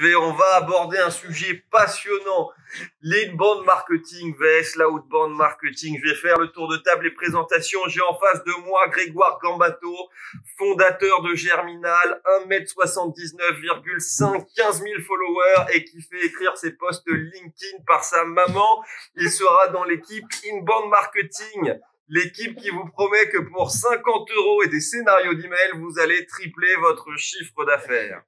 On va aborder un sujet passionnant. L'inbound marketing vs l'outbound marketing. Je vais faire le tour de table et présentation. J'ai en face de moi Grégoire Gambato, fondateur de Germinal, 1m79,5, 15 000 followers et qui fait écrire ses posts LinkedIn par sa maman. Il sera dans l'équipe Inbound Marketing. L'équipe qui vous promet que pour 50 € et des scénarios d'email, vous allez tripler votre chiffre d'affaires.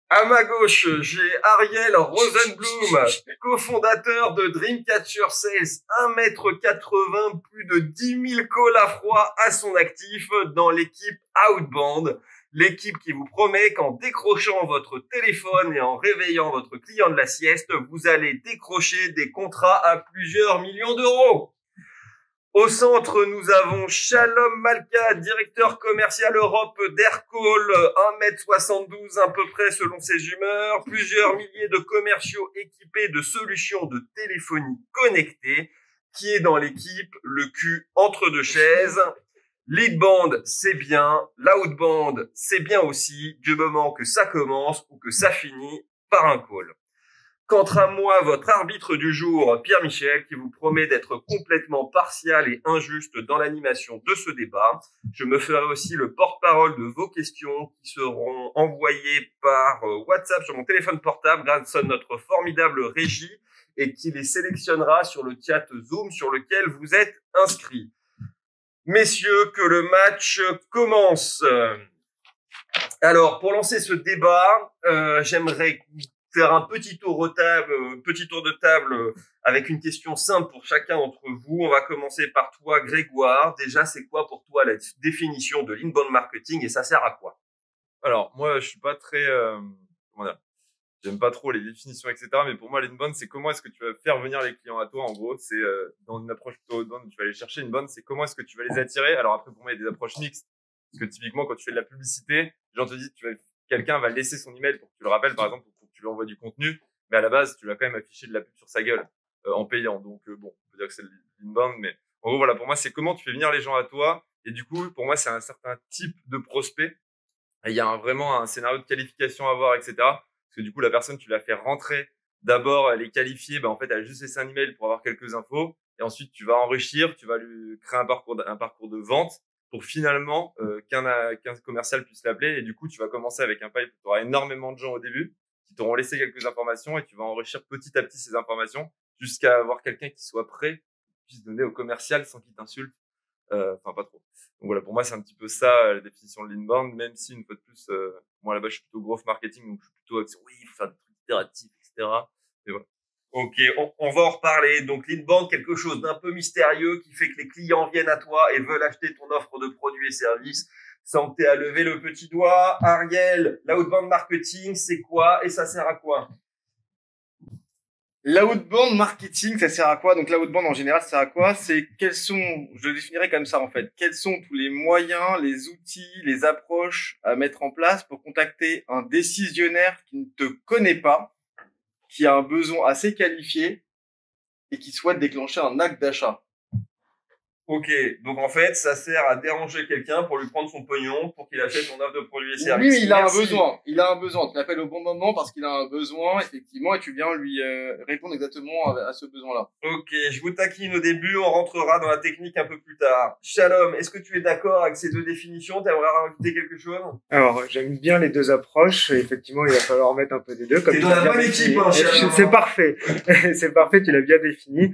À ma gauche, j'ai Ariel Rosenblum, cofondateur de Dreamcatcher Sales, 1m80, plus de 10 000 calls à froid à son actif dans l'équipe Outbound. L'équipe qui vous promet qu'en décrochant votre téléphone et en réveillant votre client de la sieste, vous allez décrocher des contrats à plusieurs millions d'euros. Au centre, nous avons Shalom Malka, directeur commercial Europe d'Aircall, 1m72 à peu près selon ses humeurs, plusieurs milliers de commerciaux équipés de solutions de téléphonie connectée, qui est dans l'équipe le cul entre deux chaises. L'inbound, c'est bien, l'outbound, c'est bien aussi, du moment que ça commence ou que ça finit par un call. Quant à moi, votre arbitre du jour, Pierre Michel, qui vous promet d'être complètement partial et injuste dans l'animation de ce débat. Je me ferai aussi le porte-parole de vos questions qui seront envoyées par WhatsApp sur mon téléphone portable grâce à notre formidable régie et qui les sélectionnera sur le chat Zoom sur lequel vous êtes inscrits. Messieurs, que le match commence. Alors, pour lancer ce débat, j'aimerais faire un petit tour de table avec une question simple pour chacun d'entre vous. On va commencer par toi, Grégoire. Déjà, c'est quoi pour toi la définition de l'inbound marketing et ça sert à quoi? Alors, moi, je suis pas très, j'aime pas trop les définitions, etc. Mais pour moi, l'inbound, c'est comment est-ce que tu vas faire venir les clients à toi. En gros, c'est dans une approche plutôt outbound où tu vas aller chercher. Inbound, c'est comment est-ce que tu vas les attirer. Alors après, pour moi, il y a des approches mixtes. Parce que typiquement, quand tu fais de la publicité, les gens te disent, quelqu'un va laisser son email pour que tu le rappelles, par exemple, pour que tu lui envoies du contenu. Mais à la base, tu vas quand même afficher de la pub sur sa gueule en payant. Donc bon, on peut dire que c'est l'inbound, mais en gros, voilà, pour moi, c'est comment tu fais venir les gens à toi. Et du coup, pour moi, c'est un certain type de prospect. Et il y a vraiment un scénario de qualification à voir, etc. Parce que du coup, la personne, tu la fais rentrer. D'abord, elle est qualifiée. En fait, elle a juste laissé un email pour avoir quelques infos. Et ensuite, tu vas enrichir, tu vas lui créer un parcours de vente pour finalement qu'un commercial puisse l'appeler. Et du coup, tu vas commencer avec un pipe où tu auras énormément de gens au début qui t'auront laissé quelques informations et tu vas enrichir petit à petit ces informations jusqu'à avoir quelqu'un qui soit prêt, qui puisse donner au commercial sans qu'il t'insulte. Enfin, pas trop. Donc voilà, pour moi, c'est un petit peu ça, la définition de l'inbound, même si, une fois de plus, moi, là-bas, je suis plutôt growth marketing, donc je suis plutôt axé, oui, il faut faire des trucs itératifs, etc. Mais voilà. Ok, on va en reparler. Donc, l'inbound, quelque chose d'un peu mystérieux qui fait que les clients viennent à toi et veulent acheter ton offre de produits et services. Santé à lever le petit doigt. Ariel, l'outbound marketing, c'est quoi et ça sert à quoi? L'outbound marketing, ça sert à quoi? Donc l'outbound en général, ça sert à quoi? C'est je le définirais comme ça en fait. Quels sont tous les moyens, les outils, les approches à mettre en place pour contacter un décisionnaire qui ne te connaît pas, qui a un besoin assez qualifié et qui souhaite déclencher un acte d'achat. Ok, donc en fait, ça sert à déranger quelqu'un pour lui prendre son pognon, pour qu'il achète ton offre de produits et services. Oui, il a un besoin. Il a un besoin. Tu l'appelles au bon moment parce qu'il a un besoin, effectivement, et tu viens lui répondre exactement à ce besoin-là. Ok, je vous taquine au début, on rentrera dans la technique un peu plus tard. Shalom, est-ce que tu es d'accord avec ces deux définitions? Tu aimerais rajouter quelque chose? Alors, j'aime bien les deux approches. Effectivement, il va falloir mettre un peu des deux. T'es dans la bonne équipe, hein, Shalom. C'est parfait. C'est parfait, tu l'as bien défini.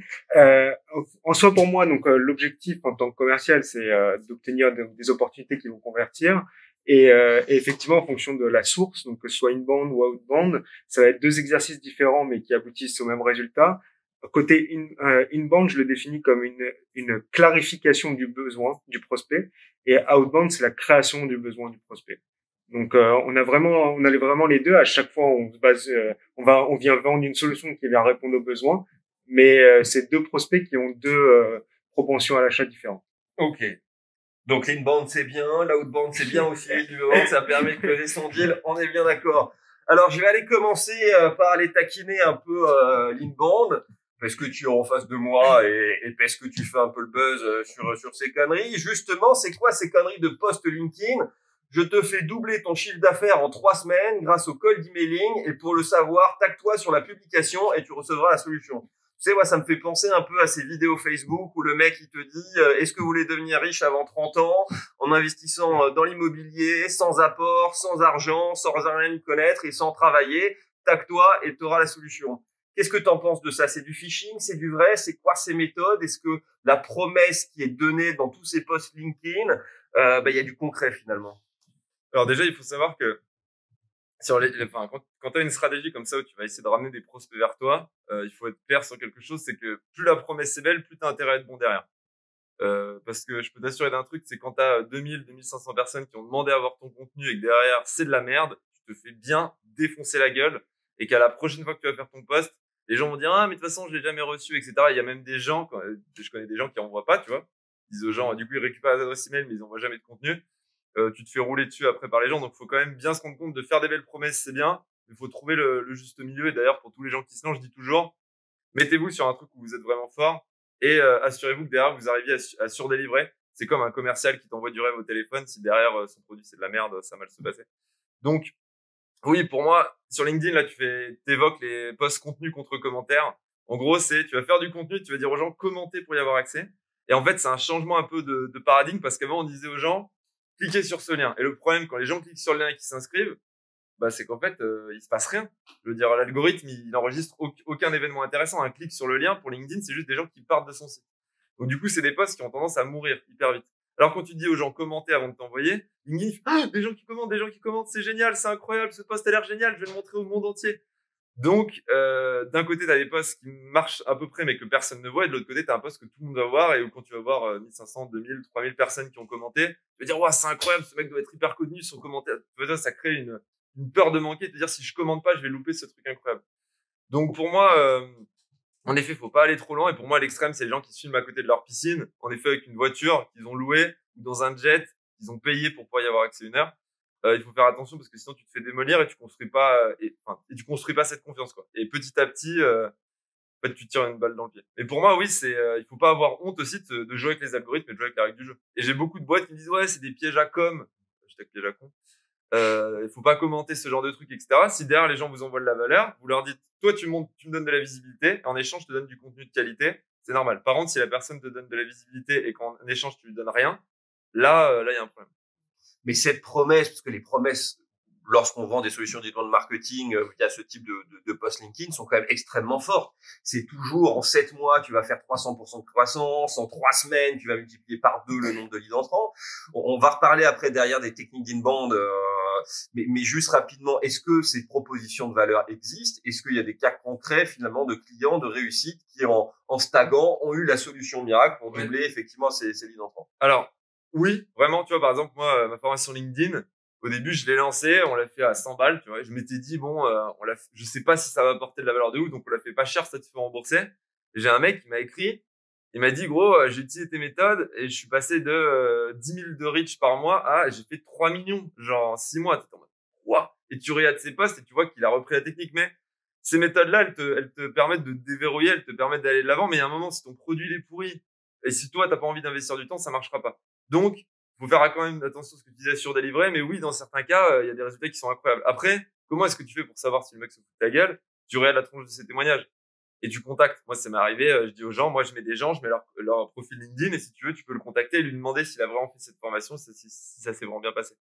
En soi, pour moi, donc l'objectif en tant que commercial, c'est d'obtenir des opportunités qui vont convertir. Et effectivement, en fonction de la source, donc que ce soit inbound ou outbound, ça va être deux exercices différents, mais qui aboutissent au même résultat. Côté inbound, je le définis comme une clarification du besoin du prospect, et outbound, c'est la création du besoin du prospect. Donc on avait vraiment les deux. À chaque fois, on se base, on vient vendre une solution qui vient répondre aux besoins, mais c'est deux prospects qui ont deux propensions à l'achat différentes. Ok. Donc l'inbound c'est bien, l'outbound c'est bien aussi, du moment que ça permet de closer son deal, on est bien d'accord. Alors je vais aller commencer par aller taquiner un peu l'inbound, parce que tu es en face de moi et parce que tu fais un peu le buzz sur ces conneries. Justement, c'est quoi ces conneries de post LinkedIn? je te fais doubler ton chiffre d'affaires en 3 semaines grâce au cold emailing et pour le savoir, tague-toi sur la publication et tu recevras la solution. Tu sais, moi, ça me fait penser un peu à ces vidéos Facebook où le mec, il te dit est-ce que vous voulez devenir riche avant 30 ans en investissant dans l'immobilier, sans apport, sans argent, sans rien y connaître et sans travailler, tague-toi et tu auras la solution. Qu'est-ce que tu en penses de ça? C'est du phishing? C'est du vrai? C'est quoi ces méthodes? Est-ce que la promesse qui est donnée dans tous ces posts LinkedIn, y a du concret finalement? Alors déjà, il faut savoir que quand tu as une stratégie comme ça où tu vas essayer de ramener des prospects vers toi, il faut être clair sur quelque chose, c'est que plus la promesse est belle, plus tu as intérêt à être bon derrière. Parce que je peux t'assurer d'un truc, c'est quand tu as 2500 personnes qui ont demandé à voir ton contenu et que derrière, c'est de la merde, tu te fais bien défoncer la gueule et qu'à la prochaine fois que tu vas faire ton post, les gens vont dire « Ah, mais de toute façon, je l'ai jamais reçu, etc. » Il y a même des gens, je connais des gens qui envoient pas, tu vois. Ils disent aux gens, du coup, ils récupèrent les adresses email, mais ils envoient jamais de contenu. Tu te fais rouler dessus après par les gens. Donc, il faut quand même bien se rendre compte de faire des belles promesses, c'est bien. Il faut trouver le juste milieu. Et d'ailleurs, pour tous les gens qui se lancent, je dis toujours, mettez-vous sur un truc où vous êtes vraiment fort et assurez-vous que derrière, vous arriviez à surdélivrer. C'est comme un commercial qui t'envoie du rêve au téléphone. Si derrière, son produit, c'est de la merde, ça va mal se passer. Donc, oui, pour moi, sur LinkedIn, là, t'évoques les posts contenu contre commentaires. En gros, tu vas faire du contenu, tu vas dire aux gens commenter pour y avoir accès. Et en fait, c'est un changement un peu de paradigme parce qu'avant, on disait aux gens, cliquez sur ce lien. Et le problème, quand les gens cliquent sur le lien et qu'ils s'inscrivent, c'est qu'en fait, il se passe rien. Je veux dire, l'algorithme, il enregistre aucun événement intéressant. Un clic sur le lien pour LinkedIn, c'est juste des gens qui partent de son site. Donc, du coup, c'est des posts qui ont tendance à mourir hyper vite. Alors, quand tu dis aux gens commenter avant de t'envoyer, LinkedIn fait, ah, des gens qui commentent, c'est génial, c'est incroyable, ce post a l'air génial, je vais le montrer au monde entier. Donc, d'un côté, tu as des posts qui marchent à peu près, mais que personne ne voit, et de l'autre côté, tu as un post que tout le monde va voir, et où quand tu vas voir 1500, 2000, 3000 personnes qui ont commenté, tu vas dire, ouais, c'est incroyable, ce mec doit être hyper connu, son commentaire. Ça crée une peur de manquer, de te dire, si je commente pas, je vais louper ce truc incroyable. Donc, pour moi, en effet, faut pas aller trop loin. Et pour moi, à l'extrême, c'est les gens qui se filment à côté de leur piscine, en effet, avec une voiture qu'ils ont louée ou dans un jet qu'ils ont payé pour pouvoir y avoir accès 1 heure. Il faut faire attention parce que sinon tu te fais démolir et tu construis pas et tu construis pas cette confiance quoi. Et petit à petit, en fait, tu tires une balle dans le pied. Et pour moi, oui, il faut pas avoir honte aussi de jouer avec les algorithmes et de jouer avec les règles du jeu. Et j'ai beaucoup de boîtes qui me disent ouais, c'est des pièges à com. J'étais piège à con. Il faut pas commenter ce genre de trucs, etc. Si derrière les gens vous envoient de la valeur, vous leur dites, toi tu me donnes de la visibilité, en échange je te donne du contenu de qualité, c'est normal. Par contre, si la personne te donne de la visibilité et qu'en échange tu lui donnes rien, là il y a un problème. Mais cette promesse, parce que les promesses, lorsqu'on vend des solutions de marketing via ce type de post LinkedIn, sont quand même extrêmement fortes. C'est toujours en 7 mois, tu vas faire 300% de croissance, en 3 semaines, tu vas multiplier par 2 le nombre de leads entrants. On va reparler après derrière des techniques d'inbound, mais juste rapidement, est-ce que ces propositions de valeur existent? Est-ce qu'il y a des cas concrets finalement de clients de réussite qui en stagnant ont eu la solution miracle pour doubler effectivement ces leads entrants? Alors, oui, vraiment, tu vois, par exemple, moi, ma formation LinkedIn, au début, je l'ai lancée, on l'a fait à 100 balles, tu vois. Je m'étais dit, bon, je sais pas si ça va apporter de la valeur de ouf, donc on l'a fait pas cher, ça te fait rembourser. Et j'ai un mec qui m'a écrit, il m'a dit, gros, j'ai utilisé tes méthodes et je suis passé de 10 000 de reach par mois à j'ai fait 3 millions, genre en 6 mois. T'es en mode, quoi? Et tu regardes ses posts et tu vois qu'il a repris la technique, mais ces méthodes-là, elles te permettent de déverrouiller, elles te permettent d'aller de l'avant, mais il y a un moment, si ton produit est pourri, et si toi, t'as pas envie d'investir du temps, ça marchera pas. Donc, faut faire quand même attention à ce que tu disais sur délivrer, mais oui, dans certains cas, il y a des résultats qui sont incroyables. Après, comment est-ce que tu fais pour savoir si le mec se fout de ta gueule? Tu regardes la tronche de ses témoignages et tu contactes. Moi, ça m'est arrivé, je dis aux gens, moi, je mets des gens, je mets leur profil LinkedIn et si tu veux, tu peux le contacter et lui demander s'il a vraiment fait cette formation, si ça s'est vraiment bien passé.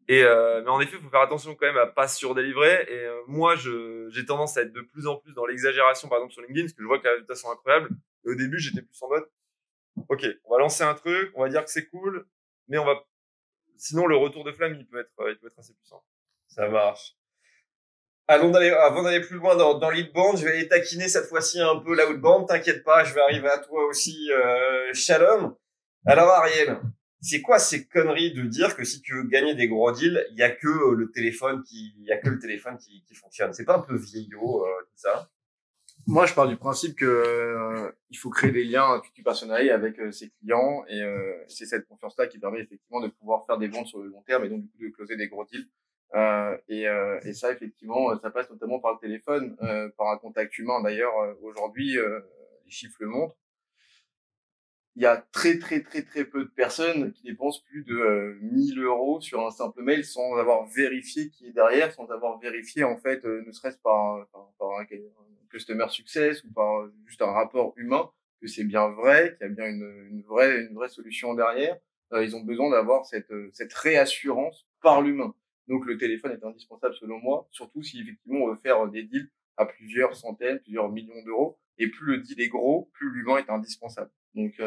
Et mais en effet, il faut faire attention quand même à pas surdélivrer. Et moi, j'ai tendance à être de plus en plus dans l'exagération, par exemple sur LinkedIn, parce que je vois que les résultats sont incroyables. Et au début, j'étais plus en mode, ok, on va lancer un truc, on va dire que c'est cool, mais sinon le retour de flamme, il peut être assez puissant. Ça marche. Avant d'aller plus loin dans l'outbound, je vais aller taquiner cette fois-ci un peu l'outbound. T'inquiète pas, je vais arriver à toi aussi, Shalom. Alors Ariel, c'est quoi ces conneries de dire que si tu veux gagner des gros deals, il y a que le téléphone qui fonctionne? C'est pas un peu vieillot tout ça? Moi, je pars du principe que il faut créer des liens du personnel avec ses clients et c'est cette confiance-là qui permet effectivement de pouvoir faire des ventes sur le long terme et donc du coup de closer des gros deals. Et ça, effectivement, ça passe notamment par le téléphone, par un contact humain. D'ailleurs, aujourd'hui, les chiffres le montrent. il y a très peu de personnes qui dépensent plus de 1000 euros sur un simple mail sans avoir vérifié qui est derrière, sans avoir vérifié en fait, ne serait-ce par un customer success ou par juste un rapport humain, que c'est bien vrai, qu'il y a bien une vraie solution derrière. Ils ont besoin d'avoir cette réassurance par l'humain. Donc le téléphone est indispensable selon moi, surtout si effectivement on veut faire des deals à plusieurs centaines, plusieurs millions d'euros. Et plus le deal est gros, plus l'humain est indispensable. Donc,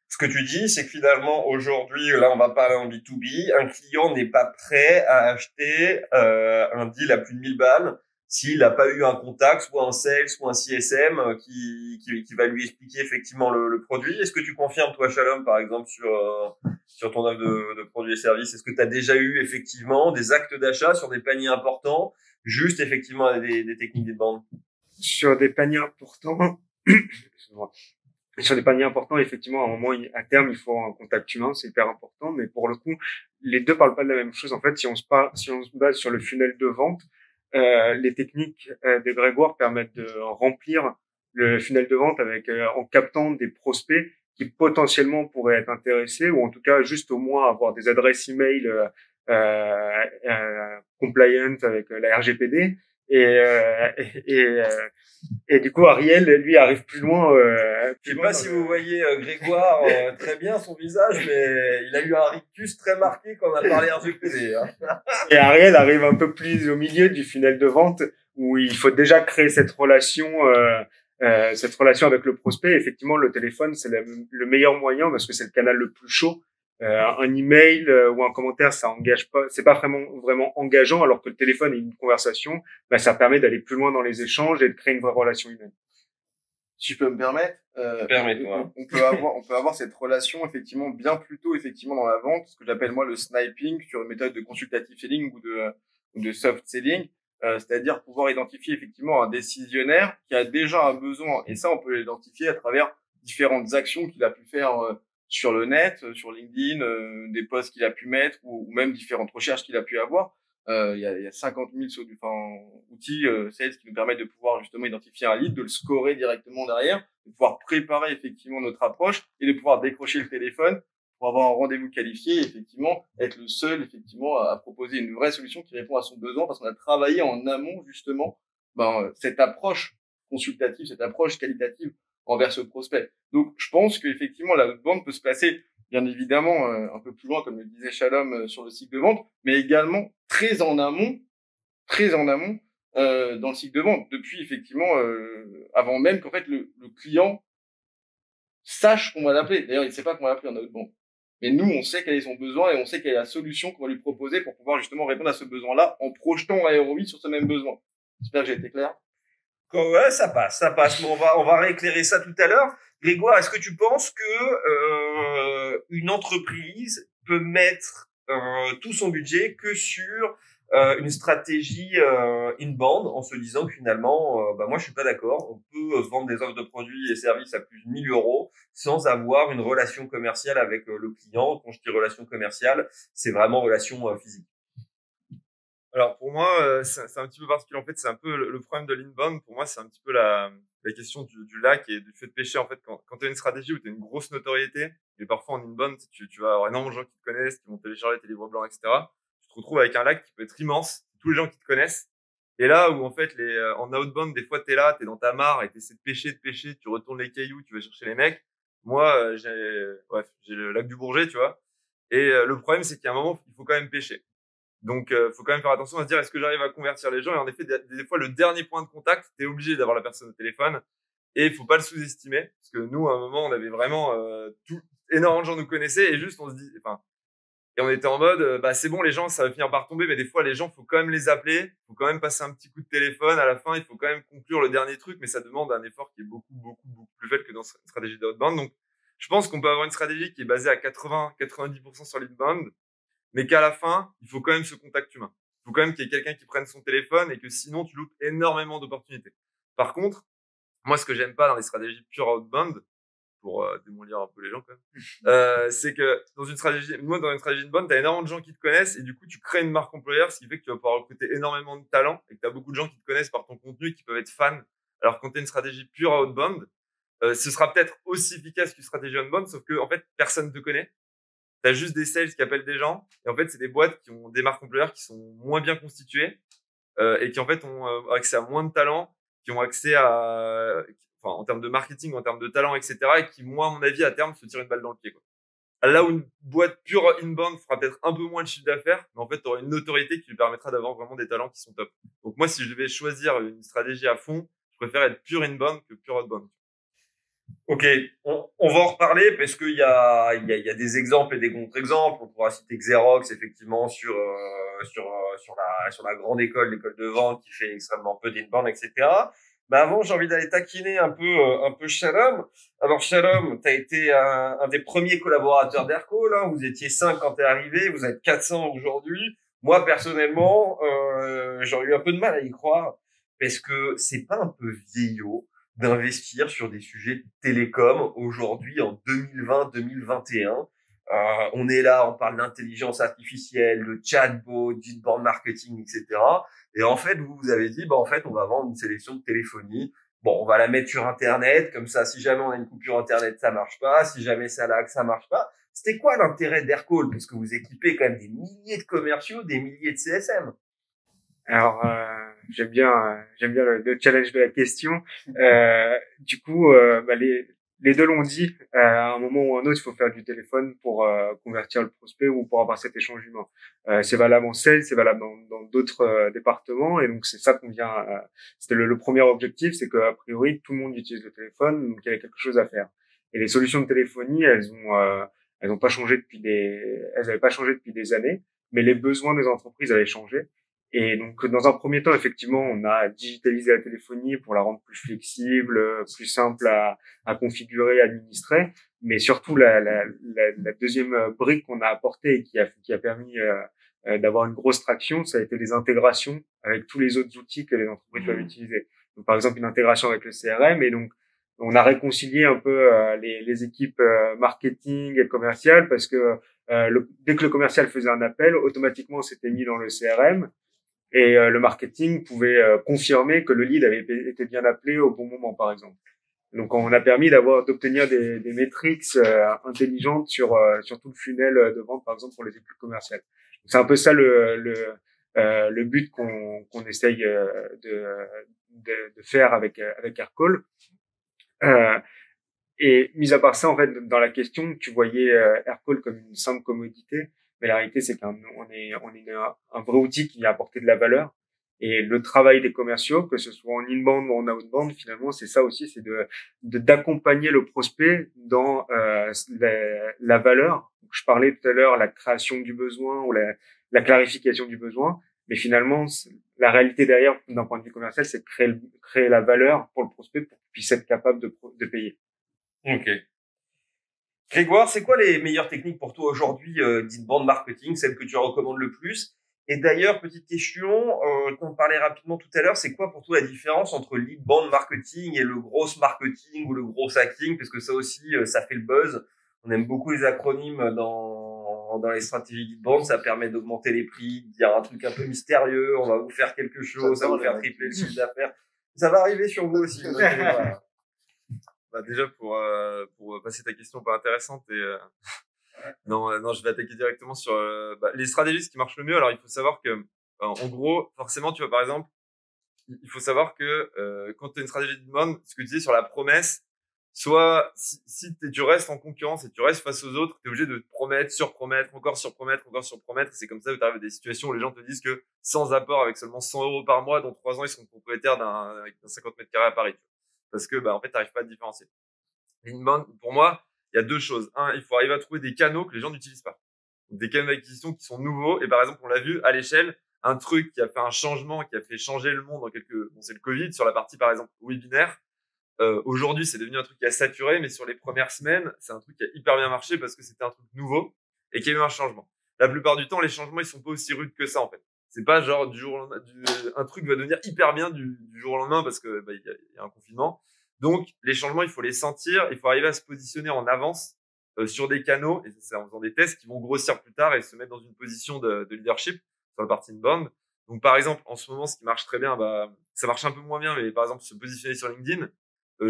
ce que tu dis, c'est que finalement, aujourd'hui, là, on va parler en B2B, un client n'est pas prêt à acheter un deal à plus de 1000 balles s'il n'a pas eu un contact, soit un sales, soit un CSM qui va lui expliquer effectivement le produit. Est-ce que tu confirmes, toi, Shalom, par exemple, sur ton offre de produits et services? Est-ce que tu as déjà eu effectivement des actes d'achat sur des paniers importants, juste effectivement des techniques d'inbound? Sur des paniers importants, sur des paniers importants, effectivement, à un moment, à terme, il faut un contact humain, c'est hyper important, mais pour le coup, les deux parlent pas de la même chose. En fait, si on se base sur le funnel de vente, les techniques de Grégoire permettent de remplir le funnel de vente avec, en captant des prospects qui potentiellement pourraient être intéressés, ou en tout cas, juste au moins avoir des adresses email, compliant avec la RGPD, et du coup, Ariel, lui, arrive plus loin. Je sais pas si vous voyez Grégoire très bien son visage, mais il a eu un rictus très marqué quand on a parlé RGPD. Hein. Et Ariel arrive un peu plus au milieu du funnel de vente où il faut déjà créer cette relation avec le prospect. Effectivement, le téléphone, c'est le meilleur moyen parce que c'est le canal le plus chaud. Un email ou un commentaire, ça engage pas, c'est pas vraiment engageant, alors que le téléphone et une conversation, bah, ça permet d'aller plus loin dans les échanges et de créer une vraie relation humaine. Si je peux me permettre, Permets-toi. on peut avoir cette relation effectivement bien plus tôt effectivement dans la vente, ce que j'appelle moi le sniping sur une méthode de consultative selling ou de soft selling, c'est-à-dire pouvoir identifier effectivement un décisionnaire qui a déjà un besoin, et ça on peut l'identifier à travers différentes actions qu'il a pu faire sur le net, sur LinkedIn, des posts qu'il a pu mettre ou même différentes recherches qu'il a pu avoir. Il y a 50 000 outils sales qui nous permettent de pouvoir justement identifier un lead, de le scorer directement derrière, de pouvoir préparer effectivement notre approche et de pouvoir décrocher le téléphone pour avoir un rendez-vous qualifié et effectivement être le seul effectivement à proposer une vraie solution qui répond à son besoin parce qu'on a travaillé en amont justement cette approche consultative, cette approche qualitative envers ce prospect. Donc je pense qu'effectivement la vente peut se placer bien évidemment un peu plus loin, comme le disait Shalom, sur le cycle de vente, mais également très en amont dans le cycle de vente, depuis effectivement avant même qu'en fait le client sache qu'on va l'appeler. D'ailleurs, il ne sait pas qu'on va l'appeler en outbound. Mais nous, on sait quel est son besoin et on sait quelle est la solution qu'on va lui proposer pour pouvoir justement répondre à ce besoin-là en projetant un ROI sur ce même besoin. J'espère que j'ai été clair. Ouais, ça passe. Mais on va rééclairer ça tout à l'heure. Grégoire, est-ce que tu penses que une entreprise peut mettre tout son budget que sur une stratégie inbound en se disant que finalement, moi je suis pas d'accord. On peut vendre des offres de produits et services à plus de 1000 euros sans avoir une relation commerciale avec le client. Quand je dis relation commerciale, c'est vraiment relation physique. Alors pour moi, c'est un petit peu particulier. En fait, c'est un peu le problème de l'inbound. Pour moi, c'est un petit peu la question du lac et du fait de pêcher. En fait, quand tu as une stratégie où tu as une grosse notoriété, et parfois en inbound, tu vas avoir énormément de gens qui te connaissent, qui vont télécharger tes livres blancs, etc. Tu te retrouves avec un lac qui peut être immense, tous les gens qui te connaissent. Et là où en fait, en outbound, des fois t'es là, t'es dans ta mare et t'essaies de pêcher, tu retournes les cailloux, tu vas chercher les mecs. Moi, j'ai le lac du Bourget, tu vois. Et le problème, c'est qu'à un moment, il faut quand même pêcher. Donc, faut quand même faire attention à se dire, est-ce que j'arrive à convertir les gens? Et en effet, des fois, le dernier point de contact, t'es obligé d'avoir la personne au téléphone. Et il faut pas le sous-estimer. Parce que nous, à un moment, on avait vraiment énormément de gens nous connaissaient. Et juste, on se dit, et on était en mode, c'est bon, les gens, ça va finir par tomber. Mais des fois, les gens, faut quand même les appeler. Faut quand même passer un petit coup de téléphone. À la fin, il faut quand même conclure le dernier truc. Mais ça demande un effort qui est beaucoup plus faible que dans une stratégie d'outbound. Donc, je pense qu'on peut avoir une stratégie qui est basée à 90% sur l'inbound, mais qu'à la fin, il faut quand même ce contact humain. Il faut quand même qu'il y ait quelqu'un qui prenne son téléphone et que sinon, tu loupes énormément d'opportunités. Par contre, moi, ce que j'aime pas dans les stratégies pure outbound, pour démolir un peu les gens quand même, c'est que dans une stratégie inbound, t'as énormément de gens qui te connaissent et du coup, tu crées une marque employeur, ce qui fait que tu vas pouvoir recruter énormément de talents et que t'as beaucoup de gens qui te connaissent par ton contenu et qui peuvent être fans. Alors, quand t'as une stratégie pure outbound, ce sera peut-être aussi efficace qu'une stratégie on-bound, sauf que en fait, personne ne te connaît. T'as juste des sales qui appellent des gens, et en fait, c'est des boîtes qui ont des marques employeurs qui sont moins bien constituées et qui en fait ont accès à moins de talents, qui ont accès à, enfin, en termes de marketing, en termes de talent, etc., et qui, moi, à mon avis, à terme, se tirent une balle dans le pied, quoi. Là où une boîte pure inbound fera peut-être un peu moins de chiffre d'affaires, mais en fait, tu auras une autorité qui lui permettra d'avoir vraiment des talents qui sont top. Donc moi, si je devais choisir une stratégie à fond, je préfère être pure inbound que pure outbound. Ok, on va en reparler parce qu'il y a des exemples et des contre-exemples. On pourra citer Xerox effectivement sur la grande école, l'école de vente qui fait extrêmement peu d'inbound, etc. Mais avant, j'ai envie d'aller taquiner un peu Shalom. Alors Shalom, t'as été un des premiers collaborateurs d'Aircall, hein. Vous étiez 5 quand t'es arrivé, vous êtes 400 aujourd'hui. Moi personnellement, j'aurais eu un peu de mal à y croire parce que c'est pas un peu vieillot d'investir sur des sujets de télécom aujourd'hui en 2020-2021. On est là, on parle d'intelligence artificielle, de chatbot, d'inbound marketing, etc. Et en fait, vous avez dit, bah en fait, on va vendre une sélection de téléphonie. Bon, on va la mettre sur Internet, comme ça, si jamais on a une coupure Internet, ça marche pas. Si jamais ça lag, ça marche pas. C'était quoi l'intérêt d'Aircall? Parce que vous équipez quand même des milliers de commerciaux, des milliers de CSM. Alors, j'aime bien le challenge de la question. Du coup, bah, les deux l'ont dit. À un moment ou à un autre, il faut faire du téléphone pour convertir le prospect ou pour avoir cet échange humain. C'est valable en sales, c'est valable dans d'autres départements, et donc c'est ça qu'on vient. C'était le premier objectif, c'est qu'a priori tout le monde utilise le téléphone, donc il y avait quelque chose à faire. Et les solutions de téléphonie, elles ont pas changé elles avaient pas changé depuis des années, mais les besoins des entreprises avaient changé. Et donc, dans un premier temps, effectivement, on a digitalisé la téléphonie pour la rendre plus flexible, plus simple à configurer, à administrer. Mais surtout, la deuxième brique qu'on a apportée et qui a permis d'avoir une grosse traction, ça a été les intégrations avec tous les autres outils que les entreprises peuvent utiliser. Donc, par exemple, une intégration avec le CRM. Et donc, on a réconcilié un peu les équipes marketing et commerciales parce que dès que le commercial faisait un appel, automatiquement, c'était mis dans le CRM. Et le marketing pouvait confirmer que le lead avait été bien appelé au bon moment, par exemple. Donc, on a permis d'obtenir des métriques intelligentes sur tout le funnel de vente, par exemple, pour les équipes commerciales. Donc, c'est un peu ça le but qu'on essaye de faire avec Aircall. Et mis à part ça, en fait, dans la question, tu voyais Aircall comme une simple commodité, mais la réalité, c'est qu'on est un vrai outil qui vient apporter de la valeur. Et le travail des commerciaux, que ce soit en inbound ou en outbound, finalement, c'est ça aussi, c'est d'accompagner le prospect dans la valeur. Je parlais tout à l'heure la création du besoin ou la clarification du besoin, mais finalement, la réalité derrière, d'un point de vue commercial, c'est de créer la valeur pour le prospect pour qu'il puisse être capable de payer. Ok. Grégoire, c'est quoi les meilleures techniques pour toi aujourd'hui d'inbound marketing, celles que tu recommandes le plus? Et d'ailleurs, petite question, on parlait rapidement tout à l'heure, c'est quoi pour toi la différence entre l'inbound marketing et le gros marketing ou le gros hacking? Parce que ça aussi, ça fait le buzz. On aime beaucoup les acronymes dans les stratégies d'inbound, ça permet d'augmenter les prix, de dire un truc un peu mystérieux, on va vous faire quelque chose, ça va vous faire tripler le chiffre d'affaires. Ça va arriver sur vous aussi. Bah déjà pour passer ta question pas intéressante et non je vais attaquer directement sur les stratégies qui marchent le mieux. Alors il faut savoir que en gros forcément tu vois par exemple il faut savoir que quand tu as une stratégie de demande, ce que tu dis sur la promesse, soit si tu restes en concurrence et tu restes face aux autres, tu es obligé de te promettre, surpromettre, encore surpromettre, encore surpromettre. C'est comme ça que tu arrives à des situations où les gens te disent que sans apport, avec seulement 100 € par mois, dans 3 ans ils sont propriétaires d'un 50 mètres carrés à Paris. Parce que en fait t'arrives pas à te différencier. L'inbound, pour moi, il y a deux choses. Un, il faut arriver à trouver des canaux que les gens n'utilisent pas. Donc, des canaux d'acquisition qui sont nouveaux. Et par exemple, on l'a vu à l'échelle, un truc qui a fait un changement, qui a fait changer le monde c'est le Covid, sur la partie, par exemple, webinaire. Aujourd'hui, c'est devenu un truc qui a saturé, mais sur les premières semaines, c'est un truc qui a hyper bien marché parce que c'était un truc nouveau et qu'il y a eu un changement. La plupart du temps, les changements, ils sont pas aussi rudes que ça, en fait. C'est pas genre du jour au lendemain, un truc va devenir hyper bien du jour au lendemain parce que il y a un confinement. Donc les changements, il faut les sentir, il faut arriver à se positionner en avance sur des canaux, et c'est en faisant des tests qui vont grossir plus tard et se mettre dans une position de leadership sur la partie inbound. Donc par exemple, en ce moment, ce qui marche très bien, ça marche un peu moins bien, mais par exemple se positionner sur LinkedIn.